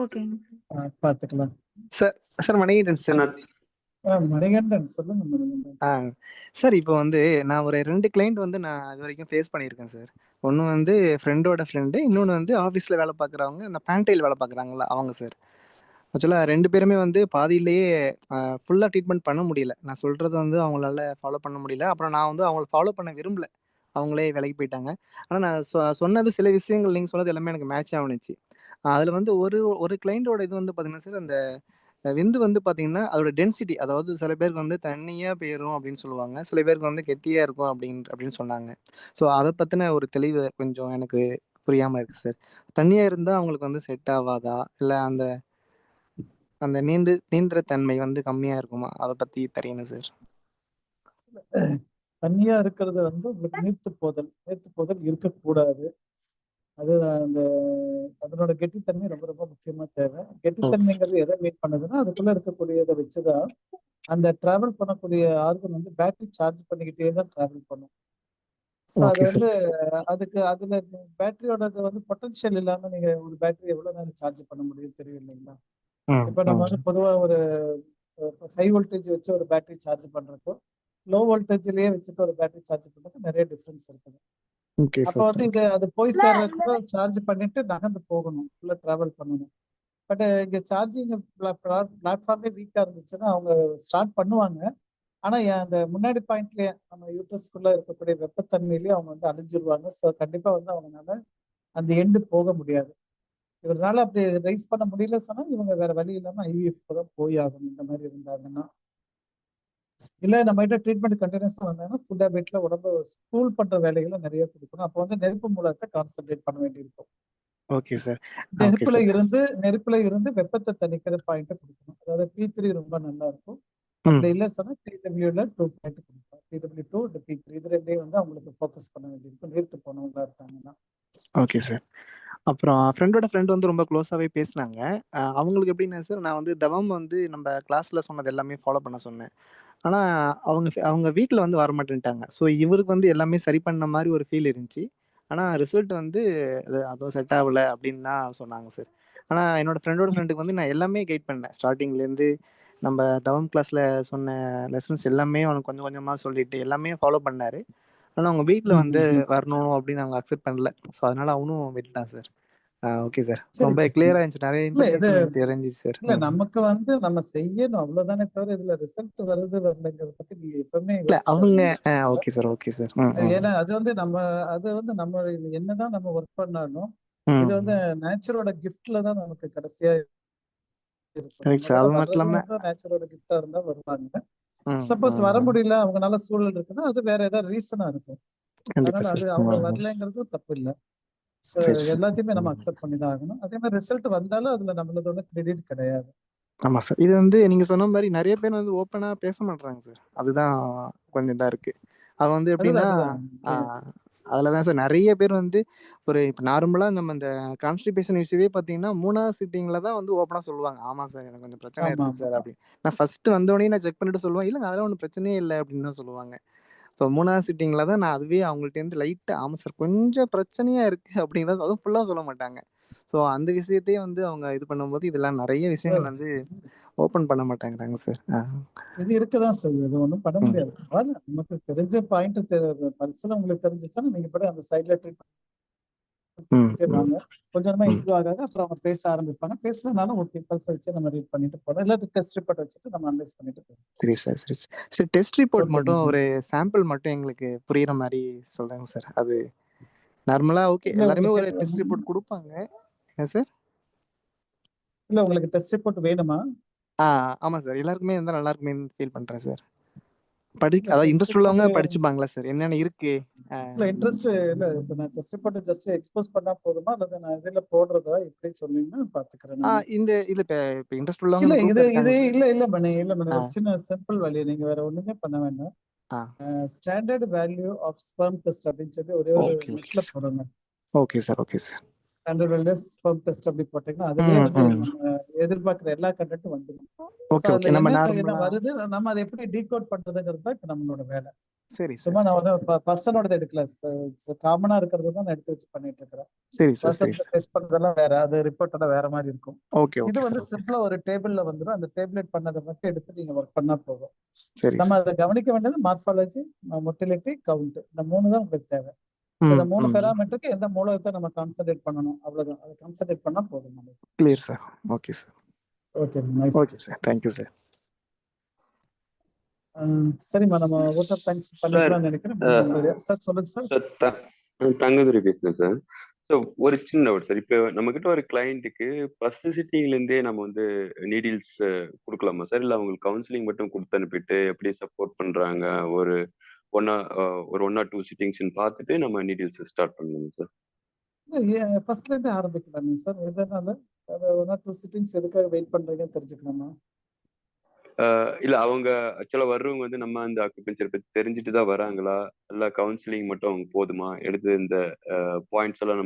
ஓகேங்க சார். பார்த்துக்கலாம். Sir sir Manikandan sir. Manikandan சொல்லுங்க மணிகண்டன். சார் இப்போ வந்து நான் ஒரு 2 கிளைண்ட் வந்து நான் இது வரைக்கும் ஃபேஸ் பண்ணியிருக்கேன் சார். ஒன்று வந்து ஃப்ரெண்டோட ஃப்ரெண்டு, இன்னொன்று வந்து ஆஃபீஸில் வேலை பார்க்குறவங்க, இந்த பேண்டைல் வேலை பார்க்குறாங்களா அவங்க சார். ஆக்சுவலாக 2 பேருமே வந்து பாதியிலேயே ஃபுல்லாக ட்ரீட்மெண்ட் பண்ண முடியல. நான் சொல்கிறது வந்து அவங்களால ஃபாலோ பண்ண முடியல. அப்புறம் நான் வந்து அவங்கள ஃபாலோ பண்ண விரும்பல. அவங்களே விலகி போயிட்டாங்க. ஆனால் நான் சொன்னது சில விஷயங்கள் நீங்கள் சொன்னது எல்லாமே எனக்கு மேட்ச் ஆகுனுச்சு. அதில் வந்து ஒரு ஒரு கிளைண்ட்டோட இது வந்து பார்த்தீங்கன்னா சார், அந்த விந்து வந்து பார்த்தீங்கன்னா அதோட டென்சிட்டி, அதாவது சில பேருக்கு வந்து தண்ணியாக போயிடும் அப்படின்னு சொல்லுவாங்க, சில பேருக்கு வந்து கெட்டியாக இருக்கும் அப்படின்னு சொன்னாங்க. ஸோ அதை பற்றின ஒரு தெளிவு கொஞ்சம் எனக்கு புரியாமல் இருக்குது சார். தண்ணியாக இருந்தால் அவங்களுக்கு வந்து செட் ஆகாதா, இல்லை அந்த அந்த நீந்துற தன்மை வந்து கம்மியாக இருக்குமா, அதை பற்றி தெரியணும் சார். தண்ணியா இருக்கிறது வந்து உங்களுக்கு நீர்த்து போதல் இருக்கக்கூடாது. அது அந்த அதனோட கெட்டித்தன்மை ரொம்ப ரொம்ப முக்கியமா தேவை. கெட்டித்தன்மைங்கிறது எதை மீட் பண்ணுதுன்னா, அதுக்குள்ள இருக்கக்கூடியதை வச்சுதான் அந்த டிராவல் பண்ணக்கூடிய ஆர்கன் வந்து பேட்டரி சார்ஜ் பண்ணிக்கிட்டே தான் டிராவல் பண்ணும். ஸோ அது வந்து அதுக்கு அதுல பேட்டரியோட வந்து பொட்டன்ஷியல் இல்லாம நீங்க ஒரு பேட்டரி எவ்வளவு நேரம் சார்ஜ் பண்ண முடியும் தெரியும் இல்லைங்களா? இப்ப நம்ம வந்து பொதுவா ஒரு ஹை வோல்டேஜ் வச்சு ஒரு பேட்டரி சார்ஜ் பண்றப்போ லோ வோல்டேஜ்லயே வச்சுட்டு ஒரு பேட்டரி சார்ஜ் பண்றதுக்கு நிறைய டிஃபரன்ஸ் இருக்குது. அப்ப வந்து அது போய் சேர்றதுக்கு சார்ஜ் பண்ணிட்டு நகர்ந்து போகணும், உள்ள டிராவல் பண்ணணும். பட் இங்க சார்ஜிங் பிளாட்ஃபார்மே வீக்கா இருந்துச்சுன்னா அவங்க ஸ்டார்ட் பண்ணுவாங்க. ஆனா அந்த முன்னாடி பாயிண்ட்லயே நம்ம யூட்ரஸ்குள்ள இருக்கக்கூடிய வெப்பத்தன்மையிலேயே அவங்க வந்து அழிஞ்சிருவாங்க. ஸோ கண்டிப்பா வந்து அவங்களால அந்த எண்டு போக முடியாது. இவரால அப்படி ரைஸ் பண்ண முடியல சொன்னா இவங்க வேற வழி இல்லாம ஐவிஎஃப் தான் போய் ஆகணும். இந்த மாதிரி இருந்தாங்கன்னா, இல்ல நம்ம கிட்ட ட்ரீட்மெண்ட் கண்டினியூஸா வந்தாங்கன்னா ஃபுட் ஹேபிட்ல உடம்பு ஸ்கூல் பண்ற வேலைகளை நிறைய கொடுக்கணும். அப்போ வந்து நெருப்பு மூலத்தை கான்சென்ட்ரேட் பண்ண வேண்டியிருக்கும். Okay sir. நெருப்புல இருந்து வெப்பத்தை தணிக்கிற பாயிண்ட் கொடுக்கணும். அதாவது P3 ரொம்ப நல்லா இருக்கும். அப்படி இல்லை சொன்னா TWல 2 பாயிண்ட் கொடுப்போம். TW2 இந்த P3 இது ரெண்டையும் வந்து அவங்களுக்கு ஃபோக்கஸ் பண்ண வேண்டியிருக்கும், நீர்த்து போனவங்களா இருக்காங்கன்னா. Okay sir. அப்புறம் ஃப்ரெண்டோட ஃப்ரெண்ட் வந்து ரொம்ப க்ளோஸாகவே பேசினாங்க. அவங்களுக்கு எப்படின்னா சார், நான் வந்து தவம் வந்து நம்ம கிளாஸில் சொன்னது எல்லாமே ஃபாலோ பண்ண சொன்னேன். ஆனால் அவங்க வீட்டில் வந்து வரமாட்டேன்ட்டாங்க. ஸோ இவருக்கு வந்து எல்லாமே சரி பண்ண மாதிரி ஒரு ஃபீல் இருந்துச்சு. ஆனால் ரிசல்ட் வந்து அதுவும் செட் ஆகலை அப்படின்னு தான் சொன்னாங்க சார். ஆனால் என்னோட ஃப்ரெண்டோட ஃப்ரெண்டுக்கு வந்து நான் எல்லாமே கைட் பண்ணேன். ஸ்டார்டிங்லேருந்து நம்ம தவம் கிளாஸில் சொன்ன லெசன்ஸ் எல்லாமே அவனுக்கு கொஞ்சம் கொஞ்சமாக சொல்லிட்டு எல்லாமே ஃபாலோ பண்ணார். ஆனால் அவங்க வீட்டில் வந்து வரணும் அப்படின்னு அவங்க அக்செப்ட் பண்ணல. ஸோ அதனால அவனும் விட்டுட்டான் சார். ஓகே சார், ரொம்ப கிளியரா இருந்துச்சு. நிறைய இன்ஃபர்மேஷன் தெரிஞ்சிச்சு சார். இல்ல நமக்கு வந்து நம்ம செய்யணும் அவ்வளவுதானே தவிர இதுல ரிசல்ட் வருது வரலைங்கிறத பத்தி நீங்க எப்பவுமே இல்ல அவங்க ஓகே சார், ஓகே சார். ஏன்னா அது வந்து நம்ம என்னதான் நம்ம ஒர்க் பண்ணாலும் இது வந்து நேச்சரோட கிஃப்ட்ல தான் நமக்கு கடைசியா இருக்கும். அது மட்டும் இல்லாம நேச்சரோட கிஃப்டா இருந்தா வருவாங்க. சப்போஸ் வர முடியல அவங்கனால சூழல் இருக்குன்னா அது வேற ஏதாவது ரீசனா இருக்கும். அதனால அது அவங்க வரலைங்கிறது தப்பு இல்லை. எல்லாத்தையுமே நம்ம அக்செப்ட் பண்ணி தான் ஆகணும். அதே மாதிரி ரிசல்ட் வந்தாலும் அதுல நம்மளதோட கிரெடிட் கிடையாது. ஆமா சார், இது வந்து நீங்க சொன்ன மாதிரி நிறைய பேர் வந்து ஓப்பனா பேச மாட்டாங்க சார். அதுதான் கொஞ்சம் இதா இருக்கு. அது வந்து எப்படின்னா அதுலதான் சார் நிறைய பேர் வந்து ஒரு இப்போ நார்மலா நம்ம இந்த கான்ஸ்டிபேஷன் இஷ்யூவே பார்த்தீங்கன்னா 3வது சிட்டிங்ல தான் வந்து ஓப்பனா சொல்லுவாங்க. ஆமா சார் எனக்கு கொஞ்சம் பிரச்சனை இருக்கு சார் அப்படின்னு. நான் ஃபர்ஸ்ட் வந்தோடனே நான் செக் பண்ணிட்டு சொல்லுவேன், இல்லைங்க அதெல்லாம் ஒன்றும் பிரச்சனையே இல்லை அப்படின்னு தான் சொல்லுவாங்க. ஸோ 3வது சிட்டிங்கில் தான் நான் அதுவே அவங்கள்ட்டேருந்து லைட்டாக ஆமாம் சார் கொஞ்சம் பிரச்சனையாக இருக்குது அப்படிங்கிறத அதுவும் ஃபுல்லாக சொல்ல மாட்டாங்க. ஸோ அந்த விஷயத்தையே வந்து அவங்க இது பண்ணும்போது இதெல்லாம் நிறைய விஷயங்கள் வந்து ஓப்பன் பண்ண மாட்டேங்கிறாங்க சார். இது இருக்கதான் செய்யும், இது ஒன்றும் பண்ண முடியாது. நமக்கு தெரிஞ்ச பாயிண்ட் பல்ஸ்ல உங்களுக்கு தெரிஞ்சிச்சுன்னா நீங்க போய் அந்த சைட்ல ட்ரீட்மெண்ட் கொஞ்சமா இம்ப்ரூவ் ஆகாது. அப்புறம் அவங்க பேச ஆரம்பிப்பாங்க. பேசுறதுனால ஓகே பல்ஸ் வச்சு நம்ம ரீட் பண்ணிட்டு போறோம். இல்ல டெஸ்ட் ரிப்போர்ட் வச்சுட்டு நம்ம அனலைஸ் பண்ணிட்டு போறோம். சரி சார், சரி சார். சரி, டெஸ்ட் ரிப்போர்ட் மட்டும் ஒரு சாம்பிள் மட்டும் எங்களுக்கு புரியுற மாதிரி சொல்லுங்க சார். அது நார்மலா ஓகே இல்ல எல்லாருமே ஒரு உங்களுக்கு டெஸ்ட் ரிப்போர்ட் கொடுப்பாங்க. ஏன் சார்? இல்ல உங்களுக்கு டெஸ்ட் ரிப்போர்ட் வேணுமா? ஆமா சார். எல்லாருக்குமே இருந்தா நல்லா இருக்குமேன்னு ஃபீல் பண்றேன் சார். இல்ல அதாவது டெஸ்ட் இன்ட்ரெஸ்ட் உள்ளவங்க ரிப்போர்ட் படிச்சுப்பாங்களா சார் என்னென்ன இருக்கு? இல்ல இன்ட்ரெஸ்ட் இல்ல. இப்ப நான் டெஸ்ட் ரிப்போர்ட் ஜஸ்ட் எக்ஸ்போஸ் பண்ணா போதுமா, அல்லது நான் இதுல போடுறதா எப்படி சொன்னீங்கன்னா பாத்துக்கிறேன் நானு. இந்த இல்ல இப்ப இன்ட்ரெஸ்ட் உள்ளவங்க இல்ல இந்த இது குரூப்ல இது இருக்காங்க சார். இல்ல மணி ஆ ஒரு சின்ன சிம்பிள் வழி, நீங்க வேற ஒண்ணுமே பண்ண வேண்டாம். ஆ standard value of sperm test அப்படின்னு சொல்லி ஒரே ஒரு ஓகே ஓகே நெட்ல சார். போடுங்க. Okay sir. Okay sir. Standard value sperm test அப்படி போட்டீங்கன்னா அதுலயே வந்து நம்ம எதிர்பார்க்கிற எல்லா கண்டென்ட்டும் வந்துடும். ஓகே அதுல ஓகே. நம்ம என்ன நார்மலா வருது, நம்ம அதை எப்படி டீகோட் பண்றதுங்கிறது தான் இப்ப நம்மளோட வேலை. சரி சார். சும்மா நான் வந்து பர்சனோட எடுக்கல, காமனா இருக்கிறது தான் நான் எடுத்து வச்சு பண்ணிட்டு இருக்கிறேன். சரி சார். சரி பர்சன்ஸ் சார். டெஸ்ட் பண்றதெல்லாம் வேற, அது ரிப்போர்ட் எல்லாம் வேற மாதிரி இருக்கும். ஓகே இது ஓகே வந்து சார். சிம்பிளா ஒரு டேபிள்ல வந்துடும். அந்த டேபிளேட் பண்ணதை மட்டும் எடுத்து நீங்க ஒர்க் பண்ணா போதும். சரி நம்ம சார். அதை கவனிக்க வேண்டியது மார்பாலஜி, மொட்டிலிட்டி, கவுண்ட், இந்த 3 தான் உங்களுக்கு தேவை. இந்த 3 பேராமீட்டருக்கு எந்த மூலத்தை நம்ம கான்சென்ட்ரேட் பண்ணணும், அவ்வளவுதான். அதை கான்சென்ட்ரேட் பண்ணா போதும் நமக்கு. Clear sir. Okay sir. Okay nice. Okay sir. Thank you sir. சரிம்மா, நம்ம ஓட் ஆஃப் தேங்க்ஸ் பண்ணிக்கலாம்னு நினைக்கிறேன். சார் சொல்லுங்க சார். சார் தங்கதுரை பேசுறேன் சார். ஸோ ஒரு சின்ன டவுட் சார். இப்போ நம்ம கிட்ட ஒரு கிளைண்ட்டுக்கு ஃபர்ஸ்ட் சிட்டிங்ல இருந்தே நம்ம வந்து நீடில்ஸ் கொடுக்கலாமா சார்? இல்லை அவங்களுக்கு கவுன்சிலிங் மட்டும் கொடுத்து அனுப்பிட்டு எப்படி சப்போர்ட் பண்றாங்க ஒரு ஒன் ஆர் 2 சிட்டிங்ஸ் பார்த்துட்டு நம்ம நீடில்ஸ் ஸ்டார்ட் பண்ணலாமா சார்? ஃபர்ஸ்ட்ல இருந்தே ஆரம்பிக்கலாமே சார். எதனால 1 or 2 சிட்டிங்ஸ் எதுக்காக வெயிட் பண்றீங்கன்னு தெரிஞ்சுக்கலாமா? இல்ல அவங்க ஆக்சுவலா வர்றவங்க வந்து நம்ம அந்த அக்குபஞ்சர் பத்தி தெரிஞ்சுட்டு தான் வராங்களா, இல்ல கவுன்சிலிங் மட்டும் அவங்க போதுமா? எடுத்து இந்த பாயிண்ட்ஸ் எல்லாம்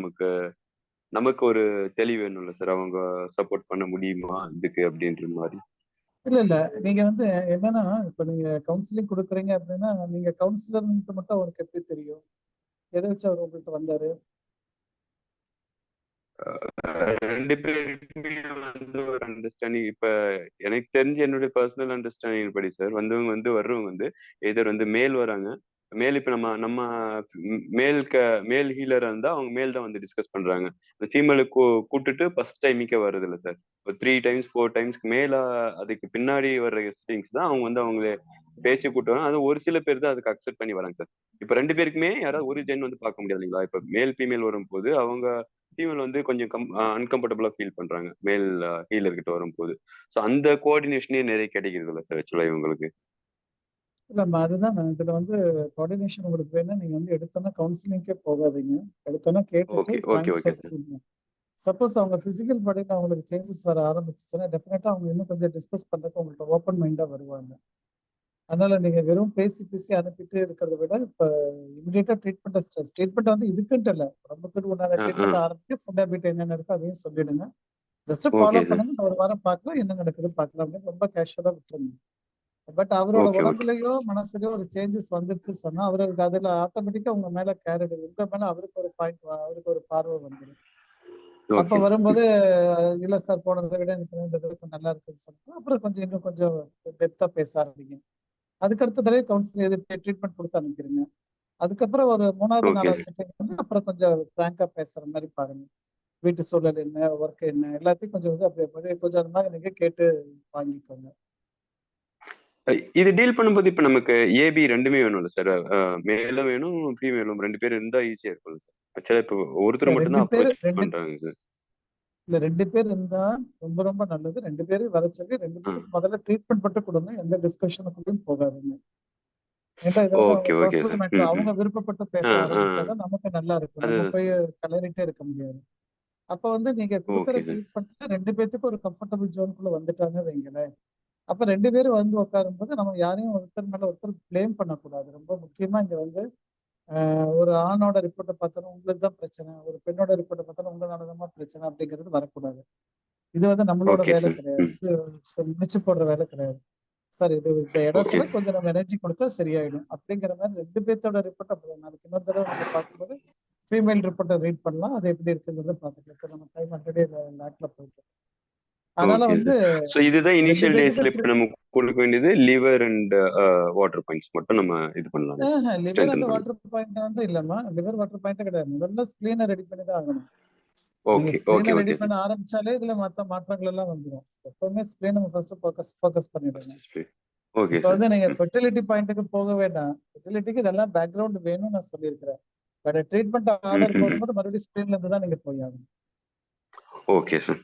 நமக்கு ஒரு தெளிவு வேணும்ல சார், அவங்க சப்போர்ட் பண்ண முடியுமா இதுக்கு அப்படின்ற மாதிரி. இல்ல நீங்க வந்து என்னன்னா, இப்ப நீங்க கவுன்சிலிங் கொடுக்குறீங்க அப்படின்னா, நீங்க கவுன்சிலர்ன்ட்டு மட்டும் அவருக்கு எப்படி தெரியும்? எதை வச்சு அவர் உங்கள்கிட்ட வந்தாரு? 2 பேருக்குமே வந்து ஒரு அண்டர்ஸ்டாண்டிங். இப்ப எனக்கு தெரிஞ்ச என்னுடைய பர்சனல் அண்டர்ஸ்டாண்டிங் படி சார், வர்றவங்க வந்து எதர் வந்து மேல் வராங்க. மேல் இப்ப நம்ம நம்ம மேல் ஹீலரா இருந்தா அவங்க மேல் தான் வந்து டிஸ்கஸ் பண்றாங்க. இந்த ஃபீமேலை கூட்டுட்டு ஃபர்ஸ்ட் டைமுக்கே வர்றது இல்லை சார். ஒரு 3 டைம்ஸ் 4 டைம்ஸ்க்கு மேல அதுக்கு பின்னாடி வர்ற சிட்டிங்ஸ் தான் அவங்க வந்து அவங்களே பேசி கூட்டு வராங்க. அது ஒரு சில பேர் தான் அதுக்கு அக்செப்ட் பண்ணி வராங்க சார். இப்ப 2 பேருக்குமே யாராவது ஒரு ஜென் வந்து பார்க்க முடியாது இல்லைங்களா? இப்ப மேல் ஃபீமேல் வரும்போது அவங்க ஃபீமேல் வந்து கொஞ்சம் அன்கம்ஃபர்டபுளா ஃபீல் பண்றாங்க மேல் ஹீலர் கிட்ட வரும்போது. ஸோ அந்த கோஆர்டினேஷனே நிறைய கிடைக்கிறது இல்லை சார் ஆக்சுவலா இவங்களுக்கு. இல்லம்மா, அதுதான் இதுல வந்து கோஆர்டினேஷன் உங்களுக்கு வேணும். நீங்க வந்து எடுத்தோன்னா கவுன்சிலிங்கே போகாதீங்க. எடுத்தோன்னா கேட்டுட்டு okay okay points okay sir. எடுத்துக்கோங்க. சப்போஸ் அவங்க பிசிக்கல் பாடியில் அவங்களுக்கு சேஞ்சஸ் வர ஆரம்பிச்சுச்சுன்னா டெஃபினட்டா அவங்க இன்னும் கொஞ்சம் டிஸ்கஸ் பண்றதுக்கு உங்களுக்கு ஓப்பன் மைண்டா வருவாங்க. அதனால நீங்க வெறும் பேசி அனுப்பிட்டு இருக்கிறத விட இப்ப இமிடியேட்டா ட்ரீட்மெண்ட் வந்து இதுக்குன்ட்டு இல்லை, உடம்புக்கு உண்டான ட்ரீட்மெண்ட் ஆரம்பிச்சு ஃபுட் ஹேபிட் என்னென்ன இருக்கோ அதையும் சொல்லிடுங்க. Just follow okay sir. பண்ணுங்க. ஒரு வாரம் பார்க்கலாம், என்ன நடக்குது பார்க்கலாம் அப்படின்னு ரொம்ப கேஷுவலா விட்டுருங்க. பட் அவரோட ஓகே ஓகே உடம்புலயோ மனசுலயோ ஒரு சேஞ்சஸ் வந்துருச்சு சொன்னா அவருக்கு அதுல ஆட்டோமேட்டிக்கா உங்க மேல கேர் எடுக்கும். உங்க மேல அவருக்கு ஒரு பாயிண்ட், அவருக்கு ஒரு பார்வை வந்துடும். அப்ப ஓகே வரும்போது இல்ல சார், போனதை விட எனக்கு இந்த தடவை கொஞ்சம் நல்லா இருக்குன்னு சொன்னா அப்புறம் கொஞ்சம் இன்னும் கொஞ்சம் டெப்தா பேச ஆரம்பிங்க. அதுக்கடுத்த தடவை கவுன்சிலிங் எது ட்ரீட்மெண்ட் கொடுத்து அனுப்பிடுங்க. அதுக்கப்புறம் ஒரு 3வது ஓகே 4வது செட்டிங் வந்து அப்புறம் கொஞ்சம் ஃப்ராங்கா பேசுற மாதிரி பாருங்க. வீட்டு சூழல் என்ன, ஒர்க் என்ன, எல்லாத்தையும் கொஞ்சம் வந்து அப்படியே கொஞ்சம் அந்த மாதிரி நீங்க கேட்டு வாங்கிக்கோங்க. இது டீல் பண்ணும்போது இப்ப நமக்கு ஏபி 2மே வேணும்ல சார்? மேலும் வேணும் ஃபீமேலும் 2 பேர் இருந்தா ஈஸியா இருக்கும்ல சார்? ஆக்சுவலா இப்போ ஒருத்தர் மட்டும் தான் அப்ரோச் பண்றாங்க சார். இல்ல 2 பேர் இருந்தா ரொம்ப ரொம்ப நல்லது. 2 பேரும் வர சொல்லி 2 பேருக்கு முதல்ல ட்ரீட்மெண்ட் மட்டும் கொடுங்க. எந்த டிஸ்கஷனுக்குள்ளயும் போகாதீங்க. ஏன்னா இதை வந்து அவங்க okay okay personal sir. Matter அவங்க விருப்பப்பட்டு பேச ஆரம்பிச்சாதான் நமக்கு நல்லா இருக்கும். அது நம்ம போய் கலரிட்டே இருக்க முடியாது. அப்ப வந்து நீங்க கொடுக்குற ஓகே சார். ட்ரீட்மெண்ட் 2 பேத்துக்கு ஒரு கம்ஃபர்டபுள் ஜோனுக்குள்ள வந்துட்டாங்க வைங்களேன். அப்ப 2 பேரும் வந்து உட்காரும் போது நம்ம யாரையும் ஒருத்தர் மேல ஒருத்தர் பிளேம் பண்ணக்கூடாது. ரொம்ப முக்கியமா இங்க வந்து ஒரு ஆணோட ரிப்போர்ட்டை பார்த்தோன்னா உங்களுக்கு தான் பிரச்சனை, ஒரு பெண்ணோட ரிப்போர்ட்டை பார்த்தோன்னா உங்களாலதான் பிரச்சனை அப்படிங்கிறது வரக்கூடாது. இது வந்து நம்மளோட ஓகே வேலை சார். கிடையாது. இது முடிச்சு போடுற வேலை கிடையாது. சார் இது இந்த ஓகே இடத்துல கொஞ்சம் நம்ம எனர்ஜி கொடுத்தா சரியாயிடும் அப்படிங்கிற மாதிரி 2 பேர்த்தோட ரிப்போர்ட் அப்படிதான். நாளைக்கு இன்னொரு தடவை நீங்க பார்க்கும்போது ஃபீமேல் ரிப்போர்ட்டை ரீட் பண்ணலாம். அது எப்படி இருக்குங்கிறத பார்த்துக்கலாம். சார் நம்ம டைம் ஆல்ரெடி லேக்ல போயிட்டு, அதனால ஓகே வந்து சார். ஸோ இதுதான் 2 இனிஷியல் டேஸ்ல பேத்துக்கும் இப்ப நம்ம கொடுக்க வேண்டியது லிவர் அண்ட் வாட்டர் பாயிண்ட்ஸ் மட்டும் நம்ம இது பண்ணலாம், லிவர் ஸ்ட்ரென்தன் அண்ட் பண்ணலாம். வாட்டர் பாயிண்ட் வந்து இல்லம்மா, லிவர் வாட்டர் பாயிண்ட் கிடையாது. முதல்ல ஸ்கிரீனை ரெடி பண்ணி தான் ஆகணும். நீங்க ஓகே ஸ்கிரீனை ஓகே ரெடி ஓகே பண்ண சார். ஆரம்பிச்சாலே இதுல மற்ற மாற்றங்கள் எல்லாம் வந்துடும். எப்பவுமே ஸ்கிரீன் நம்ம ஃபர்ஸ்ட் ஃபோக்கஸ் பண்ணிடுங்க. ஓகே இப்ப சார். வந்து நீங்க ஃபெர்டிலிட்டி பாயிண்ட்டுக்கு போக வேண்டாம். ஃபெர்டிலிட்டிக்கு இதெல்லாம் பேக்ரவுண்ட் வேணும்னு நான் சொல்லியிருக்கிறேன். பட் ட்ரீட்மெண்ட் ஆர்டர் போடும்போது மறுபடியும் ஸ்கிரீன்ல இருந்து தான் நீங்க போய் ஆகணும். Okay sir.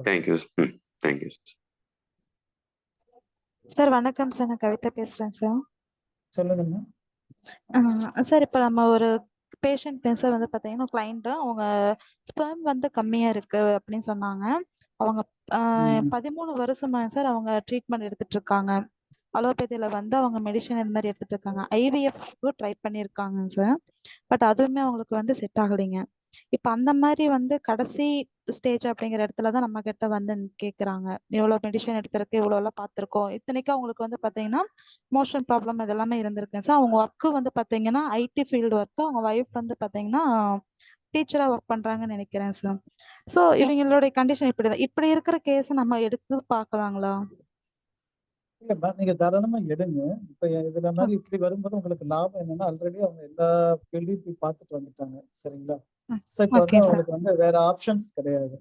Thank you. Thank you. Sir வணக்கம் சார். நான் கவிதா பேசுறேன் சார். சொல்லுங்கம்மா. சார் இப்போ நம்ம ஒரு பேஷண்ட் சார் வந்து பார்த்தீங்கன்னா கிளைண்ட் அவங்க ஸ்பெர்ம் வந்து கம்மியா இருக்கு அப்படின்னு சொன்னாங்க. அவங்க 13 வருஷமா சார் அவங்க ட்ரீட்மெண்ட் எடுத்துட்டு இருக்காங்க. அலோபதியில வந்து அவங்க மெடிசன் இந்த மாதிரி எடுத்துட்டு இருக்காங்க. ஐவிஎஃப் ட்ரை பண்ணியிருக்காங்க சார். பட் அதுவுமே அவங்களுக்கு வந்து செட் ஆகலைங்க. இப்ப அந்த மாதிரி வந்து கடைசி ஸ்டேஜ் அப்படிங்கிற இடத்துல தான் நம்ம கிட்ட வந்து கேக்குறாங்க. எவ்வளவு மெடிசன் எடுத்திருக்கு, இவ்வளவு எல்லாம் பார்த்திருக்கோம். இத்தனைக்கும் அவங்களுக்கு வந்து பாத்தீங்கன்னா மோஷன் ப்ராப்ளம் இதெல்லாமே இருந்திருக்கு சார். அவங்க ஒர்க்கு வந்து பாத்தீங்கன்னா ஐடி ஃபீல்டு ஒர்க். அவங்க ஒய்ஃப் வந்து பாத்தீங்கன்னா டீச்சரா ஒர்க் பண்றாங்கன்னு நினைக்கிறேன் சார். ஸோ இவங்களுடைய கண்டிஷன் இப்படிதான். இப்படி இருக்கிற கேஸ் நம்ம எடுத்து பார்க்கலாங்களா? இல்லம்மா, நீங்க தாராளமா எடுங்க. இப்ப இதுல மாதிரி இப்படி வரும்போது உங்களுக்கு லாபம் என்னன்னா, ஆல்ரெடி அவங்க எல்லா ஃபீல்டையும் போய் பார்த்துட்டு வந்துட்டாங்க. சரிங்களா? சோ இப்ப வந்து ஓகே சார். அவங்களுக்கு வந்து வேற ஆப்ஷன்ஸ் கிடையாது.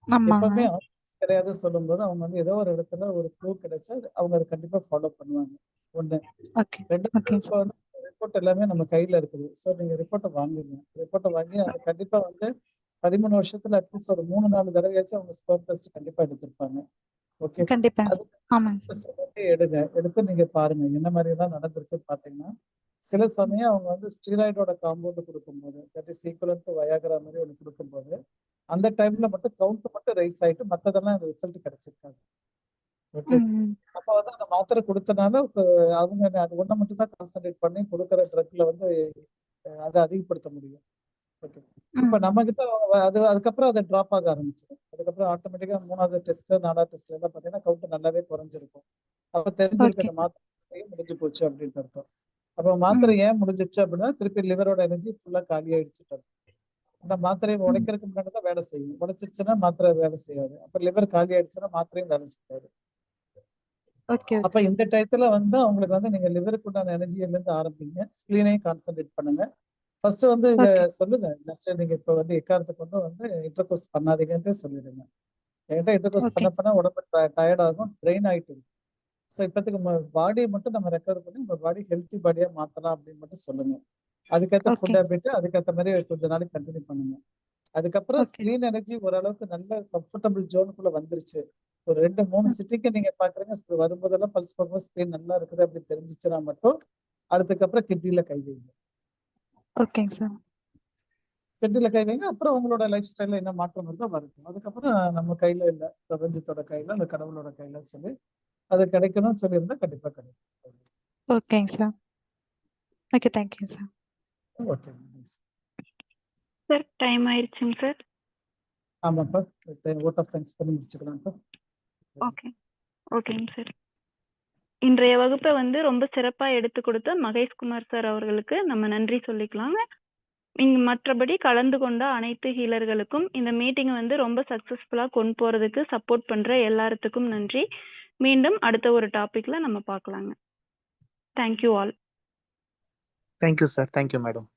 ஆமாங்க. எப்பவுமே ஆப்ஷன்ஸ் கிடையாது சொல்லும்போது அவங்க வந்து ஏதோ ஒரு இடத்துல ஒரு க்ளூ கிடைச்சா அவங்க அதை கண்டிப்பா ஃபாலோ பண்ணுவாங்க. ஒண்ணு. ஓகே. ரெண்டாவது, ஓகே இப்ப சார். வந்து ரிப்போர்ட் எல்லாமே நம்ம கையில இருக்குது. சோ நீங்க ரிப்போர்ட்டை வாங்குங்க. ரிப்போர்ட்டை வாங்கி அது கண்டிப்பா வந்து 13 வருஷத்துல அட்லீஸ்ட் ஒரு 3-4 தடவையாச்சும் அவங்க ஸ்பெர்ம் டெஸ்ட் கண்டிப்பா எடுத்திருப்பாங்க. ஓகே. கண்டிப்பாங்க அது சார். ஆமாங்க சார். டெஸ்ட் மட்டும் எடுங்க. எடுத்து நீங்க பாருங்க என்ன மாதிரி எல்லாம் நடந்திருக்குன்னு பாத்தீங்கன்னா, சில சமயம் அவங்க வந்து ஸ்டீராய்டோட காம்பவுண்ட் கொடுக்கும்போது, that is equivalent to Viagra மாதிரி ஒன்று கொடுக்கும்போது, அந்த டைம்ல மட்டும் கவுண்ட் மட்டும் ரைஸ் ஆயிட்டு மத்ததெல்லாம் ரிசல்ட் கிடைச்சிருக்காது. ஓகே. அப்ப வந்து அந்த மாத்திரை கொடுத்தனால அவங்க அது ஒண்ணை மட்டும் தான் கான்சென்ட்ரேட் பண்ணி கொடுக்குற ட்ரக்ல வந்து அதை அதிகப்படுத்த முடியும். ஓகே. இப்ப நம்ம கிட்ட அது அதுக்கப்புறம் அதை டிராப் ஆக ஆரம்பிச்சிடும். அதுக்கப்புறம் ஆட்டோமேட்டிக்கா 3வது டெஸ்ட் 4வது டெஸ்ட்ல எல்லாம் பாத்தீங்கன்னா கவுண்ட் நல்லாவே குறைஞ்சிருக்கும். அப்ப தெரிஞ்சிருக்கு அந்த மாத்திரை முடிஞ்சு போச்சு அப்படின்ட்டு அர்த்தம். அப்ப மாத்திரை ஏன் முடிஞ்சிச்சு அப்படின்னா திருப்பி லிவரோட எனர்ஜி ஃபுல்லா காலி ஆயிடுச்சு. அந்த மாத்திரையை உடைக்கிறதுக்கு முன்னாடி தான் வேலை செய்யும். உடைச்சிருச்சுன்னா மாத்திரை வேலை செய்யாது. அப்ப லிவர் காலி ஆயிடுச்சுன்னா மாத்திரையும் வேலை செய்யாது. அப்ப இந்த டயத்துல வந்து அவங்களுக்கு வந்து நீங்க லிவருக்கு உண்டான எனர்ஜியில இருந்து ஆரம்பிங்க. ஸ்கிரீனையும் கான்சென்ட்ரேட் பண்ணுங்க. ஃபர்ஸ்ட் வந்து இத சொல்லுங்க. ஜஸ்ட் நீங்க இப்ப வந்து எக்காரத்தை கொண்டு வந்து இன்டர்கோர்ஸ் பண்ணாதீங்கன்னு சொல்லிடுங்க. என்கிட்ட இன்டர்கோர்ஸ் பண்ண உடம்பு டயர்ட் ஆகும், ட்ரெயின் ஆயிட்டு இருக்கு. ஸோ இப்போதைக்கு பாடியை மட்டும் நம்ம ரெக்கவர் பண்ணி உங்க பாடி ஹெல்த்தி பாடியா மாத்தலாம் அப்படின்னு மட்டும் சொல்லுங்க. அதுக்கேற்ற ஃபுட் ஹேபிட் அதுக்கேற்ற மாதிரி கொஞ்ச நாளைக்கு கண்டினியூ பண்ணுங்க. அதுக்கப்புறம் ஸ்கிரீன் எனர்ஜி ஓரளவுக்கு நல்ல கம்ஃபர்டபுள் ஜோனுக்குள்ள வந்துருச்சு. ஒரு 2-3 சிட்டிக்கு நீங்க பாக்குறீங்க வரும்போதெல்லாம் பல்ஸ் பார்க்கும்போது ஸ்கிரீன் நல்லா இருக்குது அப்படி தெரிஞ்சிச்சுன்னா மட்டும் அதுக்கப்புறம் கிட்னில கை வைங்க. ஓகேங்க சார். கிட்னில கை வைங்க. அப்புறம் உங்களோட லைஃப் ஸ்டைல்ல என்ன மாற்றம் வருதோ வரட்டும். அதுக்கப்புறம் நம்ம கையில இல்லை, பிரபஞ்சத்தோட கையில அந்த கடவுளோட கையில சொல்லி அது கிடைக்கணும்னு சொல்லியிருந்தா கண்டிப்பா கிடைக்கும். ஓகேங்க sir. Okay, thank you sir. Okay sir, time ஆயிடுச்சுங்க சார். ஆமாப்பா, வோட் ஆஃப் தேங்க்ஸ் பண்ணி முடிச்சுக்கலாம்ப்பா. ஓகே, ஓகேங்க சார். இன்றைய வகுப்பை வந்து ரொம்ப சிறப்பா எடுத்து கொடுத்த மகேஷ்குமார் சார் அவர்களுக்கு நம்ம நன்றி சொல்லிக்கலாங்க. மற்றபடி கலந்து கொண்ட அனைத்து ஹீலர்களுக்கும் இந்த மீட்டிங் வந்து ரொம்ப சக்சஸ்ஃபுல்லா கொண்டு போறதுக்கு சப்போர்ட் பண்ற எல்லாத்துக்கும் நன்றி. மீண்டும் அடுத்த ஒரு டாபிக்ல நம்ம பார்க்கலாங்க. Thank you all. Thank you sir. Thank you madam.